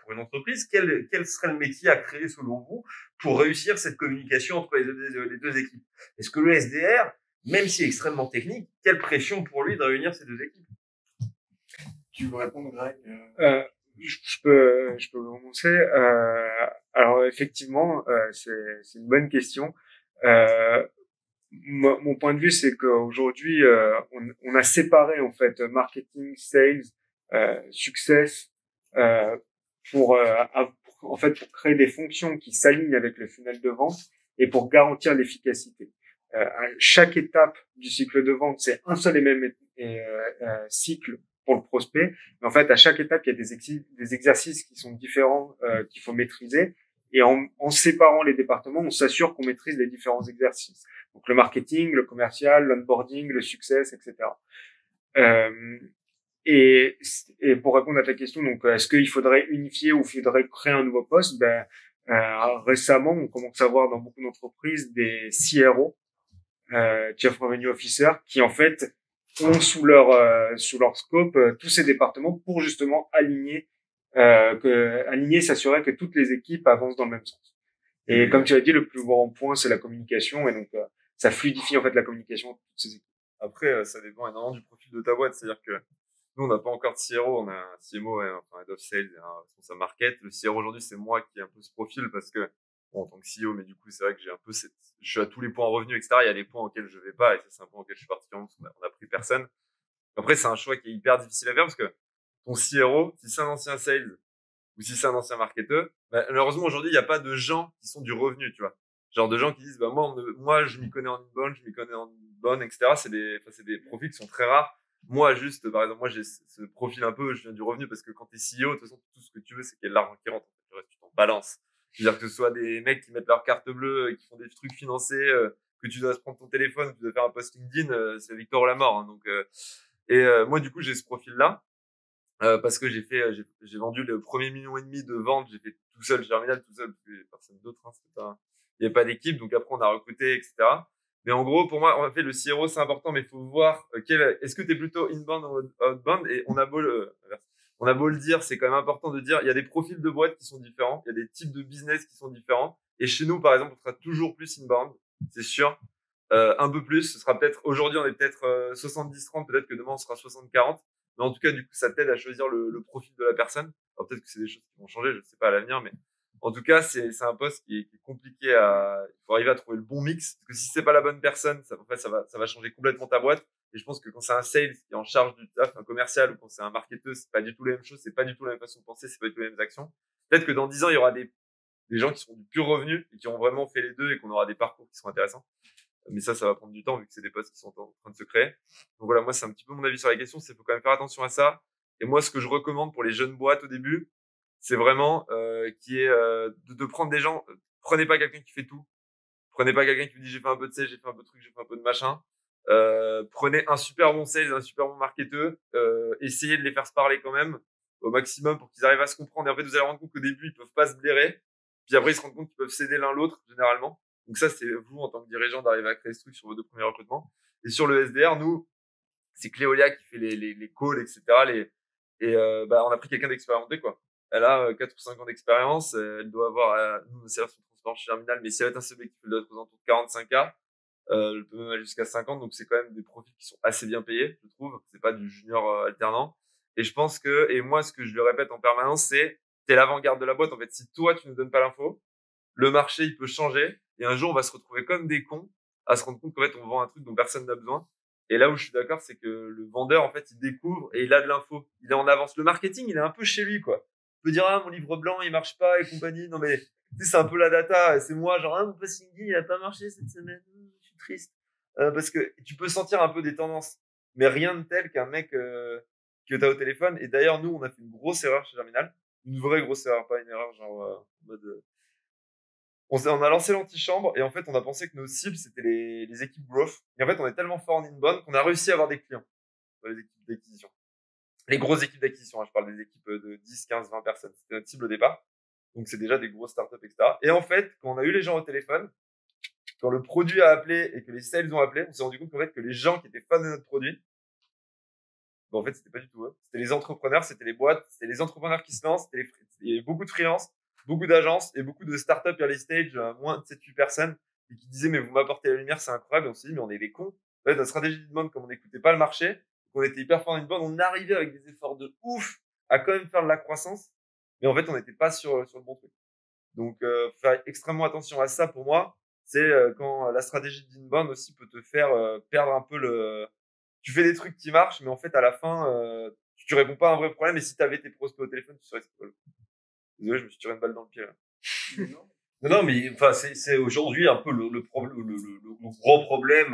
une entreprise. Quel serait le métier à créer selon vous pour réussir cette communication entre les deux équipes? Est-ce que le SDR, même s'il est extrêmement technique, quelle pression pour lui de réunir ces deux équipes? Tu veux répondre, Greg? Je peux commencer. Alors effectivement, c'est une bonne question. Mon point de vue, c'est qu'aujourd'hui, on a séparé en fait marketing, sales, success en fait pour créer des fonctions qui s'alignent avec le funnel de vente et pour garantir l'efficacité. À chaque étape du cycle de vente, c'est un seul et même cycle pour le prospect. Mais en fait, à chaque étape, il y a des exercices qui sont différents qu'il faut maîtriser. Et en séparant les départements, on s'assure qu'on maîtrise les différents exercices. Donc le marketing, le commercial, l'onboarding, le success, etc. Et pour répondre à ta question, donc est-ce qu'il faudrait unifier ou il faudrait créer un nouveau poste? Récemment, on commence à voir dans beaucoup d'entreprises des CRO, Chief Revenue Officer, qui en fait ont sous leur scope tous ces départements pour justement aligner, s'assurer que toutes les équipes avancent dans le même sens. Et comme tu as dit, le plus grand point, c'est la communication, et donc ça fluidifie en fait la communication entre toutes ces équipes. Après, ça dépend énormément du profil de ta boîte. C'est-à-dire que nous, on n'a pas encore de CRO, on a un CMO, enfin, Head of Sales et un responsable market. Le CRO aujourd'hui, c'est moi qui ai un peu ce profil parce que, bon, en tant que CEO, mais du coup, c'est vrai que j'ai un peu je suis à tous les points en revenu, etc. Il y a les points auxquels je vais pas et ça, c'est un point auquel je suis particulièrement parce qu'on a pris personne. Après, c'est un choix qui est hyper difficile à faire parce que ton CRO, si c'est un ancien sales ou si c'est un ancien marketeur, bah, malheureusement, aujourd'hui, il n'y a pas de gens qui sont du revenu, tu vois. Genre de gens qui disent, bah, moi, je m'y connais en inbound, je m'y connais en inbound, etc. C'est des profils qui sont très rares. Moi, juste, par exemple, moi, j'ai ce profil un peu, je viens du revenu parce que quand t'es CEO, de toute façon, tout ce que tu veux, c'est qu'il y ait de l'argent qui rentre. Le reste, tu t'en balances. Je veux dire que ce soit des mecs qui mettent leur carte bleue, qui font des trucs financés, que tu dois se prendre ton téléphone, que tu dois faire un post LinkedIn, c'est la victoire ou la mort, hein. Donc, moi, du coup, j'ai ce profil-là. Parce que j'ai vendu le premier 1,5 million de ventes, j'ai fait tout seul, Germinal, tout seul, parce que personne d'autre, hein, il n'y a pas d'équipe, donc après on a recruté, etc. Mais en gros, pour moi, on a fait le CRO, c'est important, mais il faut voir est-ce que tu es plutôt inbound ou outbound, et on a beau le dire, c'est quand même important de dire, il y a des profils de boîtes qui sont différents, il y a des types de business qui sont différents, et chez nous, par exemple, on sera toujours plus inbound, c'est sûr, un peu plus, ce sera peut-être, aujourd'hui on est peut-être 70-30, peut-être que demain on sera 60-40. Mais en tout cas, du coup, ça t'aide à choisir le profil de la personne. Alors peut-être que c'est des choses qui vont changer, je ne sais pas à l'avenir, mais en tout cas, c'est un poste qui est compliqué il faut arriver à trouver le bon mix. Parce que si c'est pas la bonne personne, ça va changer complètement ta boîte. Et je pense que quand c'est un sales qui est en charge du taf, un commercial, ou quand c'est un marketeur, c'est pas du tout la même chose, c'est pas du tout la même façon de penser, c'est pas du tout les mêmes actions. Peut-être que dans 10 ans, il y aura des gens qui seront du pur revenu et qui ont vraiment fait les deux et qu'on aura des parcours qui seront intéressants. Mais ça va prendre du temps vu que c'est des postes qui sont en train de se créer. Donc voilà, moi, c'est un petit peu mon avis sur la question, c'est qu'il faut quand même faire attention à ça. Et moi, ce que je recommande pour les jeunes boîtes au début, c'est vraiment de prendre des gens. Prenez pas quelqu'un qui fait tout. Prenez pas quelqu'un qui vous dit j'ai fait un peu de sales, j'ai fait un peu de trucs, j'ai fait un peu de machin. Prenez un super bon sales, un super bon marketeur. Essayez de les faire se parler quand même au maximum pour qu'ils arrivent à se comprendre. Et en fait, vous allez rendre compte qu'au début, ils peuvent pas se blairer. Puis après, ils se rendent compte qu'ils peuvent s'aider l'un l'autre, généralement. Donc ça, c'est vous, en tant que dirigeant, d'arriver à créer ce truc sur vos 2 premiers recrutements. Et sur le SDR, nous, c'est Cléolia qui fait les calls, etc. On a pris quelqu'un d'expérimenté, quoi. Elle a 4 ou 5 ans d'expérience. Elle doit avoir, nous, nos salaires sont transparents chez Germinal, mais si elle est un CB qui doit être aux alentours de 45K, elle peut même aller jusqu'à 50. Donc c'est quand même des profils qui sont assez bien payés, je trouve. C'est pas du junior alternant. Et je pense et moi, ce que je le répète en permanence, c'est t'es l'avant-garde de la boîte. En fait, si toi, tu nous donnes pas l'info, le marché, il peut changer. Et un jour, on va se retrouver comme des cons à se rendre compte qu'en fait, on vend un truc dont personne n'a besoin. Et là où je suis d'accord, c'est que le vendeur, en fait, il découvre et il a de l'info. Il est en avance. Le marketing, il est un peu chez lui, quoi. Il peut dire, ah, mon livre blanc, il marche pas et compagnie. Non, mais, tu sais, c'est un peu la data. C'est moi, genre, ah, mon posting, il a pas marché cette semaine. Je suis triste. Parce que tu peux sentir un peu des tendances. Mais rien de tel qu'un mec, que t'as au téléphone. Et d'ailleurs, nous, on a fait une grosse erreur chez Germinal. Une vraie grosse erreur, pas une erreur, genre, en mode, on a lancé l'antichambre et en fait, on a pensé que nos cibles, c'était les équipes growth. Et en fait, on est tellement fort en inbound qu'on a réussi à avoir des clients dans les équipes d'acquisition. Les grosses équipes d'acquisition, hein, je parle des équipes de 10, 15, 20 personnes. C'était notre cible au départ. Donc, c'est déjà des grosses startups, etc. Et en fait, quand on a eu les gens au téléphone, quand le produit a appelé et que les sales ont appelé, on s'est rendu compte qu'en fait, que les gens qui étaient fans de notre produit, en fait, c'était pas du tout eux. C'était les entrepreneurs, c'était les boîtes, c'était les entrepreneurs qui se lancent, il y avait beaucoup de freelance, beaucoup d'agences et beaucoup de startups early stage, moins de 7-8 personnes, et qui disaient, mais vous m'apportez la lumière, c'est incroyable. Et on s'est dit, mais on est des cons. En fait, notre stratégie d'inbound, comme on n'écoutait pas le marché, on était hyper fort en inbound, on arrivait avec des efforts de ouf à quand même faire de la croissance, mais en fait, on n'était pas sur le bon truc. Donc, faire extrêmement attention à ça pour moi, c'est quand la stratégie d'inbound aussi peut te faire perdre un peu tu fais des trucs qui marchent, mais en fait, à la fin, tu réponds pas à un vrai problème. Et si tu avais tes prospects au téléphone, tu serais quoi. Désolé, je me suis tiré une balle dans le pied là. Non, mais enfin, c'est aujourd'hui un peu le gros problème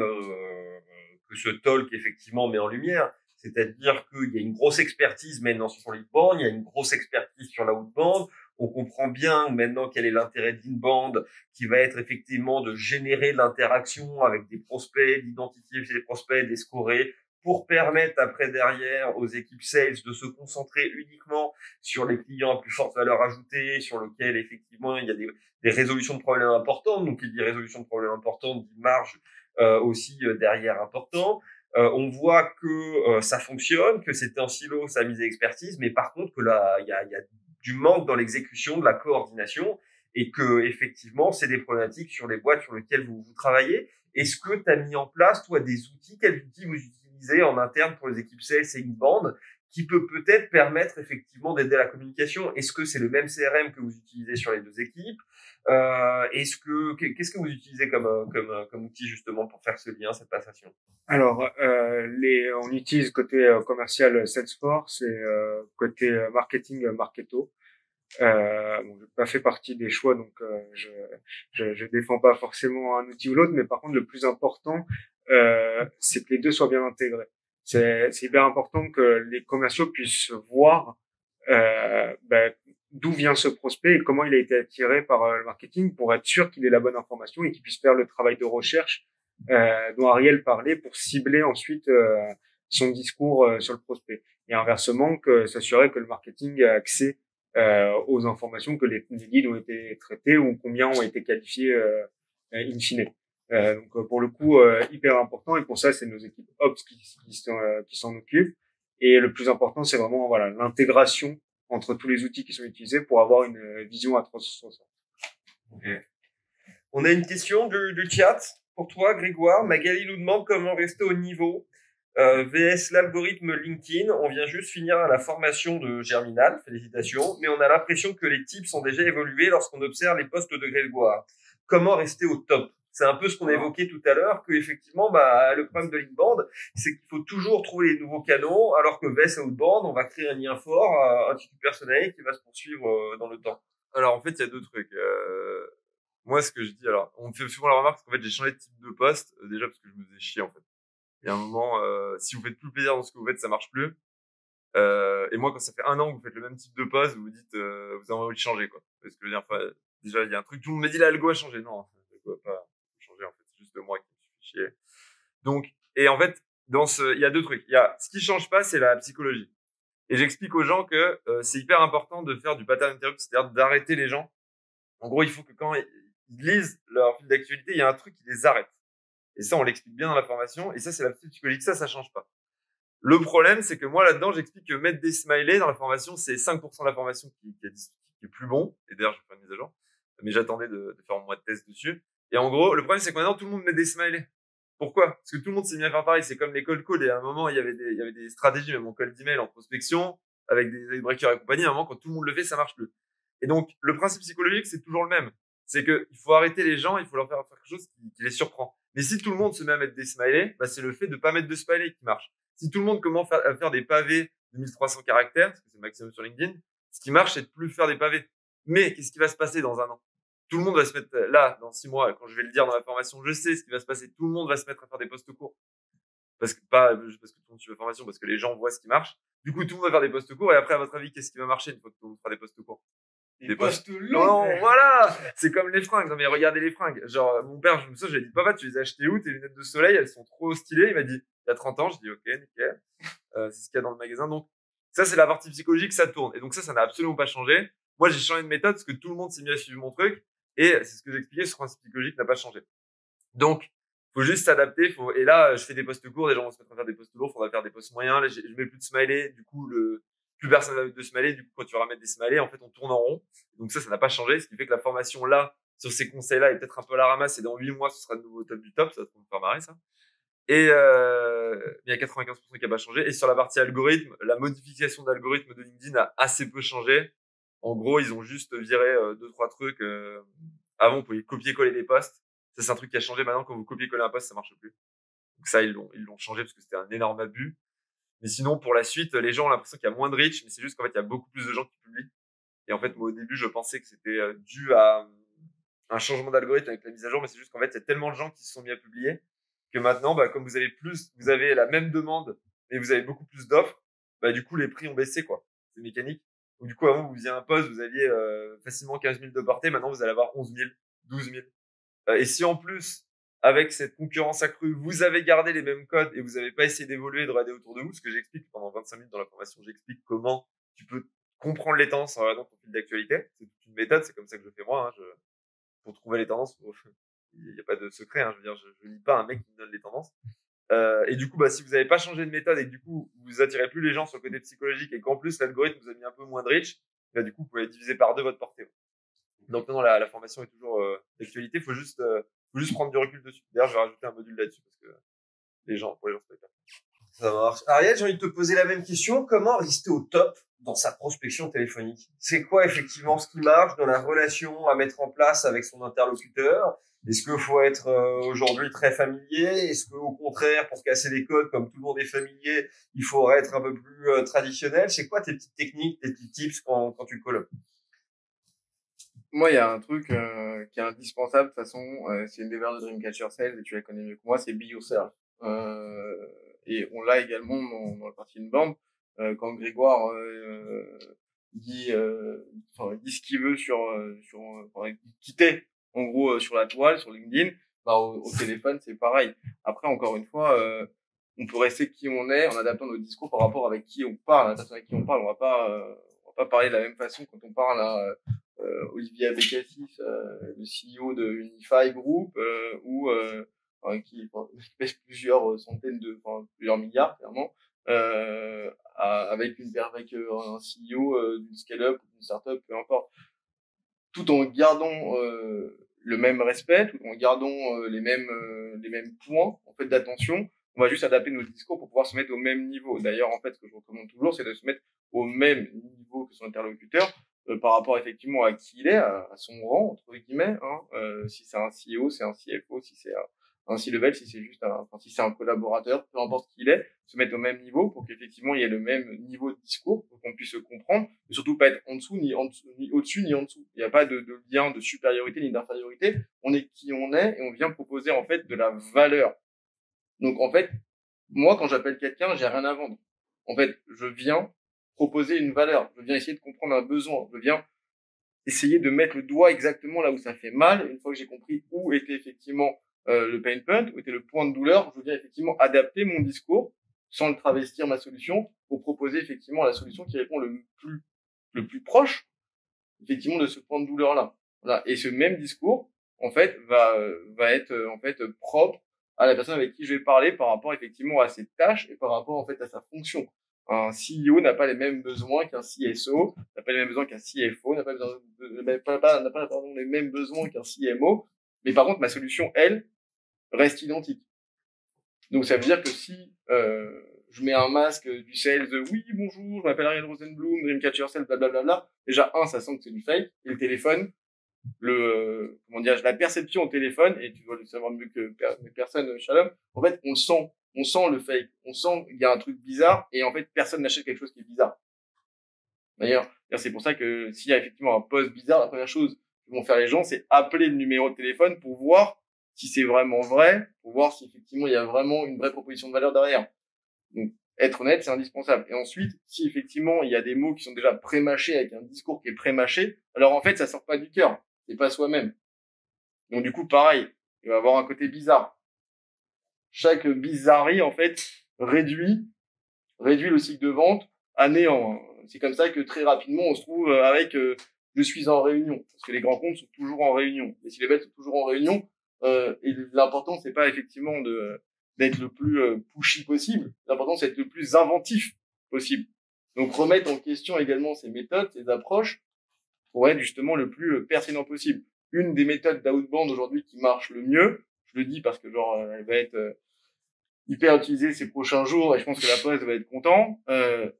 que ce talk effectivement met en lumière. C'est-à-dire qu'il y a une grosse expertise maintenant sur l'inbound, il y a une grosse expertise sur la outbound. On comprend bien maintenant quel est l'intérêt de l'inbound, qui va être effectivement de générer de l'interaction avec des prospects, d'identifier les prospects, de les scorer, pour permettre après derrière aux équipes sales de se concentrer uniquement sur les clients à plus forte valeur ajoutée, sur lesquels effectivement il y a des résolutions de problèmes importantes. Donc il dit résolution de problèmes importantes, dit marge aussi derrière important. On voit que ça fonctionne, que c'était en silo, ça a mis des expertises, mais par contre que là il y a du manque dans l'exécution, de la coordination, et que effectivement c'est des problématiques sur les boîtes sur lesquelles vous travaillez. Est-ce que tu as mis en place toi des outils, quels outils vous utilisez en interne pour les équipes sales et inbound, qui peut peut-être permettre effectivement d'aider à la communication? Est-ce que c'est le même CRM que vous utilisez sur les deux équipes? Qu'est-ce que vous utilisez comme outil justement pour faire ce lien, cette passation? Alors, on utilise côté commercial Salesforce et côté marketing Marketo. Bon, j'ai pas fait partie des choix, donc je défends pas forcément un outil ou l'autre, mais par contre le plus important, c'est que les deux soient bien intégrés. C'est hyper important que les commerciaux puissent voir d'où vient ce prospect et comment il a été attiré par le marketing, pour être sûr qu'il ait la bonne information et qu'il puisse faire le travail de recherche dont Ariel parlait, pour cibler ensuite son discours sur le prospect. Et inversement, que s'assurer que le marketing a accès aux informations, que les leads ont été traités ou combien ont été qualifiés in fine. Donc pour le coup, hyper important, et pour ça c'est nos équipes Ops qui s'en occupent. Et le plus important, c'est vraiment voilà l'intégration entre tous les outils qui sont utilisés pour avoir une vision à 360. Okay. On a une question du chat pour toi, Grégoire. Magali nous demande comment rester au niveau VS l'algorithme LinkedIn. On vient juste finir la formation de Germinal, félicitations, mais on a l'impression que les tips ont déjà évolué lorsqu'on observe les posts de Grégoire. Comment rester au top? C'est un peu ce qu'on a évoqué tout à l'heure, que effectivement, le problème de l'inbound, c'est qu'il faut toujours trouver les nouveaux canaux, alors que VS outbound, on va créer un lien fort, un titre personnel qui va se poursuivre dans le temps. Alors en fait, il y a deux trucs. Moi, ce que je dis, alors, on me fait souvent la remarque qu'en fait, j'ai changé de type de poste, déjà parce que je me faisais chier, en fait. Il y a un moment, si vous faites plus plaisir dans ce que vous faites, ça marche plus. Et moi, quand ça fait 1 an que vous faites le même type de poste, vous vous dites, vous avez envie de changer, quoi. Parce que je veux dire, enfin, déjà, il y a un truc, tout le monde me dit, l'algo a changé. Non, l'algo a pas changé, en fait. C'est juste moi qui me suis fait chier. Donc, et en fait, il y a deux trucs. Ce qui change pas, c'est la psychologie. Et j'explique aux gens que c'est hyper important de faire du pattern interrupt, c'est-à-dire d'arrêter les gens. En gros, il faut que quand ils lisent leur fil d'actualité, il y a un truc qui les arrête. Et ça, on l'explique bien dans la formation. Et ça, c'est la psychologie. Ça change pas. Le problème, c'est que moi, là-dedans, j'explique que mettre des smileys dans la formation, c'est 5% de la formation qui est plus bon. Et d'ailleurs, je vais faire une mise à jour. Mais j'attendais de faire mon mois de test dessus. Et en gros, le problème, c'est que maintenant, tout le monde met des smileys. Pourquoi? Parce que tout le monde s'est mis à faire pareil. C'est comme les cold calls. Et à un moment, il y avait des stratégies, même en cold email, en prospection, avec des breakers et compagnie. À un moment, quand tout le monde le fait, ça marche plus. Et donc, le principe psychologique, c'est toujours le même. C'est que il faut arrêter les gens, il faut leur faire quelque chose qui les surprend. Mais si tout le monde se met à mettre des smileys, c'est le fait de pas mettre de smileys qui marche. Si tout le monde commence à faire des pavés de 1300 caractères, parce que c'est le maximum sur LinkedIn, ce qui marche, c'est de plus faire des pavés. Mais qu'est-ce qui va se passer dans 1 an? Tout le monde va se mettre là, dans 6 mois, quand je vais le dire dans la formation, je sais ce qui va se passer. Tout le monde va se mettre à faire des posts courts. Parce que tout le monde suit la formation, parce que les gens voient ce qui marche. Du coup, tout le monde va faire des posts courts. Et après, à votre avis, qu'est-ce qui va marcher une fois que tout le monde fera des posts courts? Des postes longs. Non, voilà! C'est comme les fringues. Non, mais regardez les fringues. Genre, mon père, je me souviens, j'ai dit, papa, tu les as achetées où? Tes lunettes de soleil, elles sont trop stylées. Il m'a dit, il y a 30 ans. Je dis, ok, nickel. C'est ce qu'il y a dans le magasin. Donc, ça, c'est la partie psychologique, ça tourne. Et donc ça n'a absolument pas changé. Moi, j'ai changé de méthode parce que tout le monde s'est mis à suivre mon truc. Et c'est ce que j'expliquais, ce principe psychologique n'a pas changé. Donc, faut juste s'adapter. Et là, je fais des posts courts, les gens vont se mettre à faire des posts lourds, faudra faire des posts moyens. Là, je mets plus de smiley, du coup, plus personne va mettre de smiley. Du coup, quand tu vas mettre des smileys, en fait, on tourne en rond. Donc ça n'a pas changé. Ce qui fait que la formation là, sur ces conseils-là, est peut-être un peu à la ramasse. Et dans 8 mois, ce sera de nouveau au top du top. Ça va me faire marrer, ça. Et il y a 95% qui n'a pas changé. Et sur la partie algorithme, la modification d'algorithme de LinkedIn a assez peu changé. En gros, ils ont juste viré 2-3 trucs. Avant, vous pouviez copier-coller des posts. Ça, c'est un truc qui a changé. Maintenant, quand vous copiez-coller un post, ça marche plus. Donc ça, ils l'ont changé parce que c'était un énorme abus. Mais sinon, pour la suite, les gens ont l'impression qu'il y a moins de reach, mais c'est juste qu'en fait, il y a beaucoup plus de gens qui publient. Et en fait, moi, au début, je pensais que c'était dû à un changement d'algorithme avec la mise à jour, mais c'est juste qu'en fait, il y a tellement de gens qui se sont mis à publier que maintenant, comme vous avez la même demande, mais vous avez beaucoup plus d'offres, du coup, les prix ont baissé, quoi. C'est mécanique. Donc, du coup, avant, vous faisiez un post, vous aviez facilement 15 000 de portée. Maintenant, vous allez avoir 11 000, 12 000. Et si en plus, avec cette concurrence accrue, vous avez gardé les mêmes codes et vous n'avez pas essayé d'évoluer, de regarder autour de vous, ce que j'explique pendant 25 minutes dans la formation, j'explique comment tu peux comprendre les tendances en regardant ton fil d'actualité. C'est toute une méthode, c'est comme ça que je fais moi. Pour trouver les tendances, il n'y a pas de secret. Je veux dire, je lis pas un mec qui me donne les tendances. Et du coup, si vous n'avez pas changé de méthode et que du coup, vous attirez plus les gens sur le côté psychologique et qu'en plus, l'algorithme vous a mis un peu moins de reach, du coup, vous pouvez diviser par 2 votre portée. Donc, non, la formation est toujours d'actualité. Faut juste prendre du recul dessus. D'ailleurs, je vais rajouter un module là-dessus parce que pour les gens, c'est pas clair. Ça marche. Ariel, j'ai envie de te poser la même question. Comment rester au top dans sa prospection téléphonique? C'est quoi effectivement ce qui marche dans la relation à mettre en place avec son interlocuteur? Est-ce qu'il faut être aujourd'hui très familier? Est-ce qu'au contraire, pour casser les codes, comme tout le monde est familier, il faudrait être un peu plus traditionnel? C'est quoi tes petites techniques, tes petits tips quand tu colles? Moi, il y a un truc qui est indispensable, de toute façon, c'est une des valeurs de Dreamcatcher Sales, et tu la connais mieux que moi, c'est Be Yourself. Et on l'a également dans la partie inbound, quand Grégoire dit ce qu'il veut quitter en gros sur la toile, sur LinkedIn, au téléphone, c'est pareil. Après, encore une fois, on peut rester qui on est en adaptant notre discours par rapport avec qui on parle. La personne avec qui on parle, on va pas parler de la même façon quand on parle à Olivier Abécassis, le CEO de Unify Group, qui pèse plusieurs centaines plusieurs milliards, clairement, avec un CEO d'une scale-up ou d'une startup, peu importe, tout en gardant le même respect, tout en gardant les mêmes points en fait d'attention. On va juste adapter nos discours pour pouvoir se mettre au même niveau. D'ailleurs, en fait, ce que je recommande toujours, c'est de se mettre au même niveau que son interlocuteur par rapport effectivement à qui il est, à son rang entre guillemets. Si c'est un CEO, c'est un CFO, si c'est un C-level, si c'est juste si c'est un collaborateur, peu importe qui il est, se mettre au même niveau pour qu'effectivement il y ait le même niveau de discours, pour qu'on puisse se comprendre, et surtout pas être en dessous, ni au-dessus, ni en dessous. Il n'y a pas de lien de supériorité ni d'infériorité. On est qui on est et on vient proposer en fait de la valeur. Donc en fait, moi quand j'appelle quelqu'un, j'ai rien à vendre. En fait, je viens proposer une valeur. Je viens essayer de comprendre un besoin. Je viens essayer de mettre le doigt exactement là où ça fait mal. Et une fois que j'ai compris où était effectivement le pain point, où était le point de douleur, je viens effectivement adapter mon discours sans le travestir ma solution pour proposer effectivement la solution qui répond le plus proche effectivement de ce point de douleur là. Voilà. Et ce même discours en fait va être en fait propre à la personne avec qui je vais parler par rapport effectivement à ses tâches et par rapport en fait à sa fonction. Un CEO n'a pas les mêmes besoins qu'un CSO, n'a pas les mêmes besoins qu'un CFO, n'a pas les mêmes besoins qu'un CMO. Mais par contre, ma solution, elle, reste identique. Donc ça veut dire que si je mets un masque du sales, oui, bonjour, je m'appelle Ariel Rosenblum, Dreamcatcher Sales, blablabla. Déjà, ça sent que c'est du fake. Et le téléphone, la perception au téléphone, et tu dois le savoir mieux que personne, Shalom, en fait, on sent le fake, on sent qu'il y a un truc bizarre, et en fait, personne n'achète quelque chose qui est bizarre. D'ailleurs, c'est pour ça que s'il y a effectivement un post bizarre, la première chose que vont faire les gens, c'est appeler le numéro de téléphone pour voir si c'est vraiment vrai, pour voir si effectivement il y a vraiment une vraie proposition de valeur derrière. Donc, être honnête, c'est indispensable. Et ensuite, si effectivement il y a des mots qui sont déjà pré-mâchés avec un discours qui est pré-mâché, alors en fait, ça sort pas du cœur. C'est pas soi-même. Donc du coup, pareil, il va avoir un côté bizarre. Chaque bizarrerie, en fait, réduit le cycle de vente à néant. C'est comme ça que très rapidement, on se trouve avec je suis en réunion. Parce que les grands comptes sont toujours en réunion. Les C-level sont toujours en réunion. Et l'important, c'est pas effectivement d'être le plus pushy possible. L'important, c'est d'être le plus inventif possible. Donc, remettre en question également ces méthodes, ces approches, pour être justement le plus pertinent possible. Une des méthodes d'outbound aujourd'hui qui marche le mieux, je le dis parce que genre elle va être hyper utilisée ces prochains jours et je pense que la Poste va être content,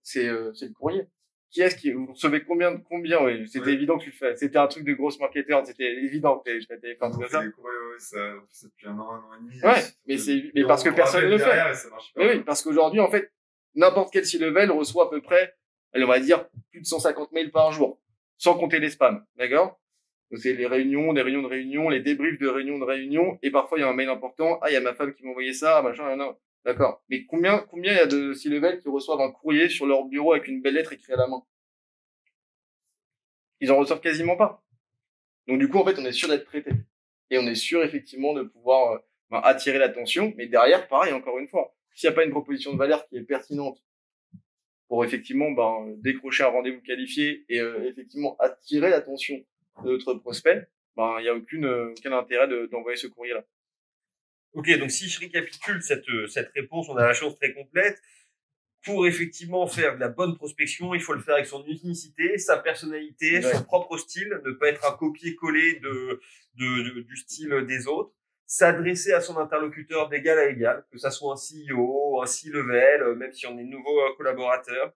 c'est le courrier. Qui est-ce qui vous recevez combien oui, c'était Ouais. évident que tu le fais. C'était un truc de grosse marketeur, c'était évident que tu fais On comme fait ça. des courriers, ouais, ça depuis un an et demi. Ouais, mais parce que personne ne le fait. Et ça marche pas. Mais oui, parce qu'aujourd'hui en fait, n'importe quel C-level reçoit à peu près, on va dire plus de 150 mails par jour, sans compter les spams, d'accord? Donc c'est les réunions, des réunions de réunions, les débriefs de réunions, et parfois il y a un mail important, ah il y a ma femme qui m'a envoyé ça, machin, non. D'accord. Mais combien il y a de C-level qui reçoivent un courrier sur leur bureau avec une belle lettre écrite à la main? Ils en reçoivent quasiment pas. Donc du coup en fait on est sûr d'être traité. Et on est sûr effectivement de pouvoir attirer l'attention, mais derrière pareil encore une fois, s'il n'y a pas une proposition de valeur qui est pertinente pour effectivement décrocher un rendez-vous qualifié et effectivement attirer l'attention de notre prospect, il y a aucun intérêt d'envoyer ce courrier-là. Ok, donc si je récapitule cette réponse, on a la chose très complète. Pour effectivement faire de la bonne prospection, il faut le faire avec son unicité, sa personnalité, Ouais. son propre style, ne pas être un copier-coller du style des autres, s'adresser à son interlocuteur d'égal à égal, que ça soit un CEO, un C-level, même si on est nouveau collaborateur,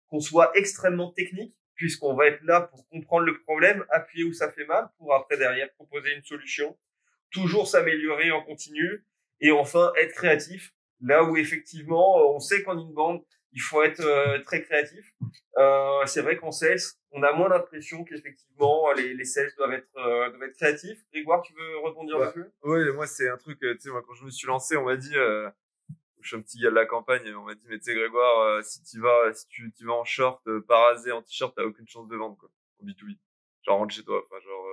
qu'on soit extrêmement technique, puisqu'on va être là pour comprendre le problème, appuyer où ça fait mal, pour après derrière proposer une solution, toujours s'améliorer en continu, et enfin être créatif, là où effectivement on sait qu'en inbound il faut être très créatif. C'est vrai qu'en sales on a moins l'impression qu'effectivement les sales doivent être créatifs. Grégoire, tu veux rebondir dessus? Ouais, moi c'est un truc, tu sais, moi quand je me suis lancé, on m'a dit, je suis un petit gars de la campagne, on m'a dit, mais tu sais Grégoire, si tu vas en short, pas rasé, en t-shirt, t'as aucune chance de vendre, quoi, en B2B. Genre rentre chez toi, enfin genre,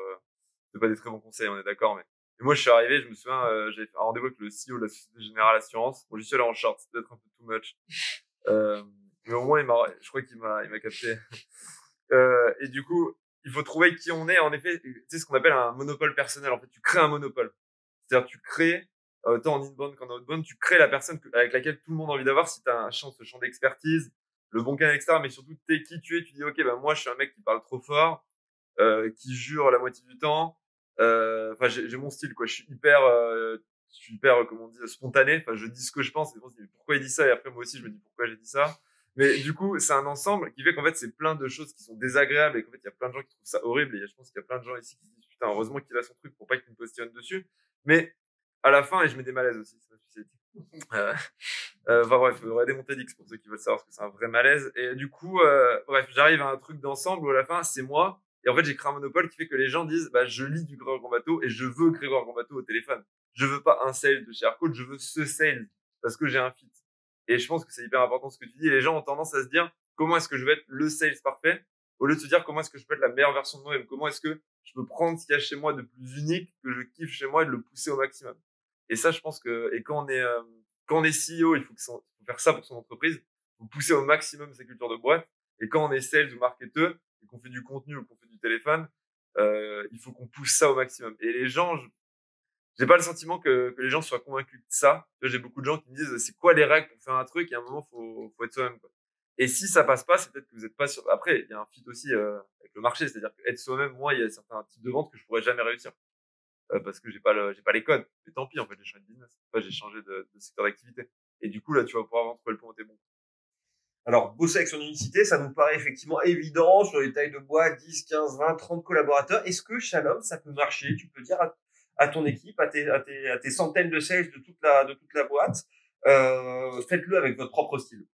c'est pas des très bons conseils, on est d'accord, mais et moi je suis arrivé, je me souviens, j'avais fait un rendez-vous avec le CEO de la Société Générale Assurance. Bon, j'y suis allé en short, c'est peut-être un peu too much. Mais au moins je crois qu'il m'a capté. Et du coup, il faut trouver qui on est. En effet, tu sais ce qu'on appelle un monopole personnel. En fait, tu crées un monopole. C'est-à-dire, tu crées, tant en inbound qu'en outbound, tu crées la personne avec laquelle tout le monde a envie d'avoir si tu as ce champ d'expertise, le bon canal, etc. Mais surtout, t'es qui tu es. Tu dis, OK, moi, je suis un mec qui parle trop fort, qui jure la moitié du temps. Enfin, j'ai mon style, quoi. Je suis hyper, comment on dit, spontané. Enfin, je dis ce que je pense. Et on se dit, pourquoi il dit ça? Et après, moi aussi, je me dis, pourquoi j'ai dit ça? Mais du coup, c'est un ensemble qui fait qu'en fait, c'est plein de choses qui sont désagréables et qu'en fait, il y a plein de gens qui trouvent ça horrible. Et je pense qu'il y a plein de gens ici qui se disent, putain, heureusement qu'il a son truc pour pas qu'il me positionne dessus. Mais à la fin, et je mets des malaises aussi, c'est ma spécialité. Enfin bref, il faudrait démonter l'X pour ceux qui veulent savoir ce que c'est un vrai malaise. Et du coup, bref, j'arrive à un truc d'ensemble où à la fin, c'est moi. Et en fait, j'ai créé un monopole qui fait que les gens disent, je lis du Grégoire Gambato et je veux Grégoire Gambato au téléphone. Je veux pas un sales de chez Aircode, je veux ce sales parce que j'ai un fit. Et je pense que c'est hyper important ce que tu dis. Et les gens ont tendance à se dire, comment est-ce que je vais être le sales parfait? Au lieu de se dire, comment est-ce que je peux être la meilleure version de moi-même? Comment est-ce que je peux prendre ce qu'il y a chez moi de plus unique, que je kiffe chez moi et de le pousser au maximum? Et ça, je pense que, et quand on est CEO, il faut faire ça pour son entreprise. Il faut pousser au maximum sa culture de boîte. Et quand on est sales ou marketeur, et qu'on fait du contenu ou qu'on fait du téléphone, il faut qu'on pousse ça au maximum. Et les gens, j'ai pas le sentiment que les gens soient convaincus de ça. J'ai beaucoup de gens qui me disent, c'est quoi les règles pour faire un truc? Et à un moment, faut être soi-même, quoi. Et si ça passe pas, c'est peut-être que vous êtes pas sûr. Après, il y a un fit aussi, avec le marché. C'est-à-dire qu'être soi-même, moi, il y a certains types de ventes que je pourrais jamais réussir. Parce que j'ai pas les codes. Mais tant pis, en fait, j'ai changé de business. Enfin, j'ai changé de secteur d'activité. Et du coup, là, tu vas pouvoir avoir trouvé le point où t'es bon. Alors, bosser avec son unicité, ça nous paraît effectivement évident sur les tailles de boîte, 10, 15, 20, 30 collaborateurs. Est-ce que Shalom, ça peut marcher? Tu peux dire à ton équipe, à tes centaines de sales de toute la boîte, faites-le avec votre propre style.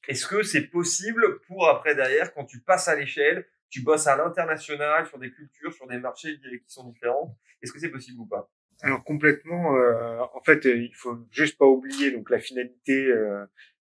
Est-ce que c'est possible pour après derrière, quand tu passes à l'échelle, tu bosses à l'international sur des cultures, sur des marchés qui sont différents? Est-ce que c'est possible ou pas? Alors complètement. En fait, il faut juste pas oublier donc la finalité,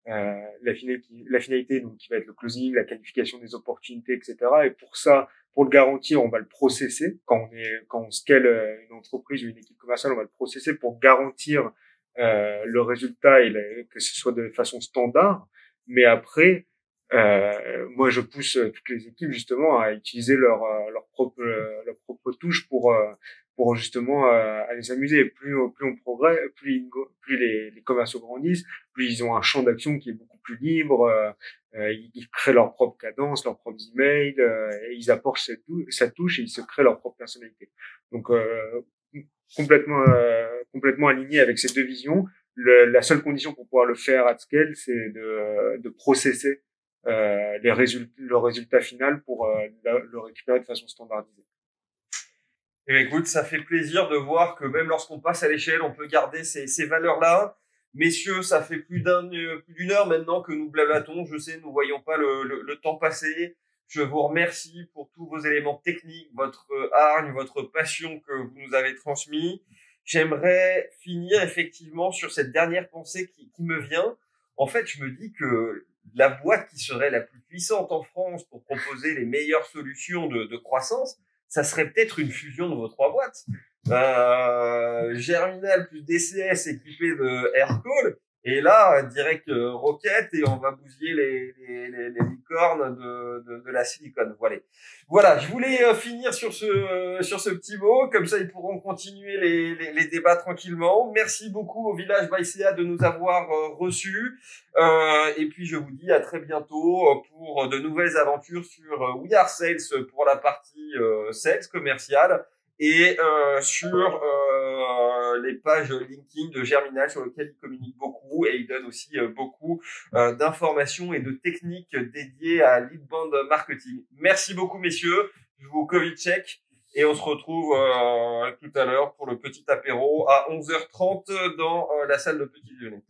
la finalité donc qui va être le closing, la qualification des opportunités, etc. Et pour ça, pour le garantir, on va le processer quand on scale une entreprise ou une équipe commerciale, on va le processer pour garantir le résultat et que ce soit de façon standard. Mais après, moi, je pousse toutes les équipes justement à utiliser leur propre touche pour justement aller s'amuser. Plus on progresse, plus les commerciaux grandissent, plus ils ont un champ d'action qui est beaucoup plus libre. Ils créent leur propre cadence, leurs propres emails, et ils apportent sa touche et ils se créent leur propre personnalité. Donc complètement aligné avec ces deux visions. La seule condition pour pouvoir le faire at scale, c'est de processer le résultat final pour le récupérer de façon standardisée. Et écoute, ça fait plaisir de voir que même lorsqu'on passe à l'échelle, on peut garder ces valeurs-là. Messieurs, ça fait plus d'une heure maintenant que nous blablatons. Je sais, nous voyons pas le temps passer. Je vous remercie pour tous vos éléments techniques, votre hargne, votre passion que vous nous avez transmis. J'aimerais finir effectivement sur cette dernière pensée qui me vient. En fait, je me dis que la boîte qui serait la plus puissante en France pour proposer les meilleures solutions de croissance, ça serait peut-être une fusion de vos trois boîtes. Germinal plus DCS équipé de Aircall, et là direct Rocket, et on va bousiller les licornes de la silicone. Voilà, je voulais finir sur ce petit mot, comme ça ils pourront continuer les débats tranquillement. Merci beaucoup au Village by CA de nous avoir reçus, et puis je vous dis à très bientôt pour de nouvelles aventures sur We Are Sales pour la partie sales commerciale, et sur les pages LinkedIn de Germinal sur lesquelles il communique beaucoup, et il donne aussi beaucoup d'informations et de techniques dédiées à l'inbound marketing. Merci beaucoup messieurs, je vous Covid check, et on se retrouve tout à l'heure pour le petit apéro à 11h30 dans la salle de petit déjeuner.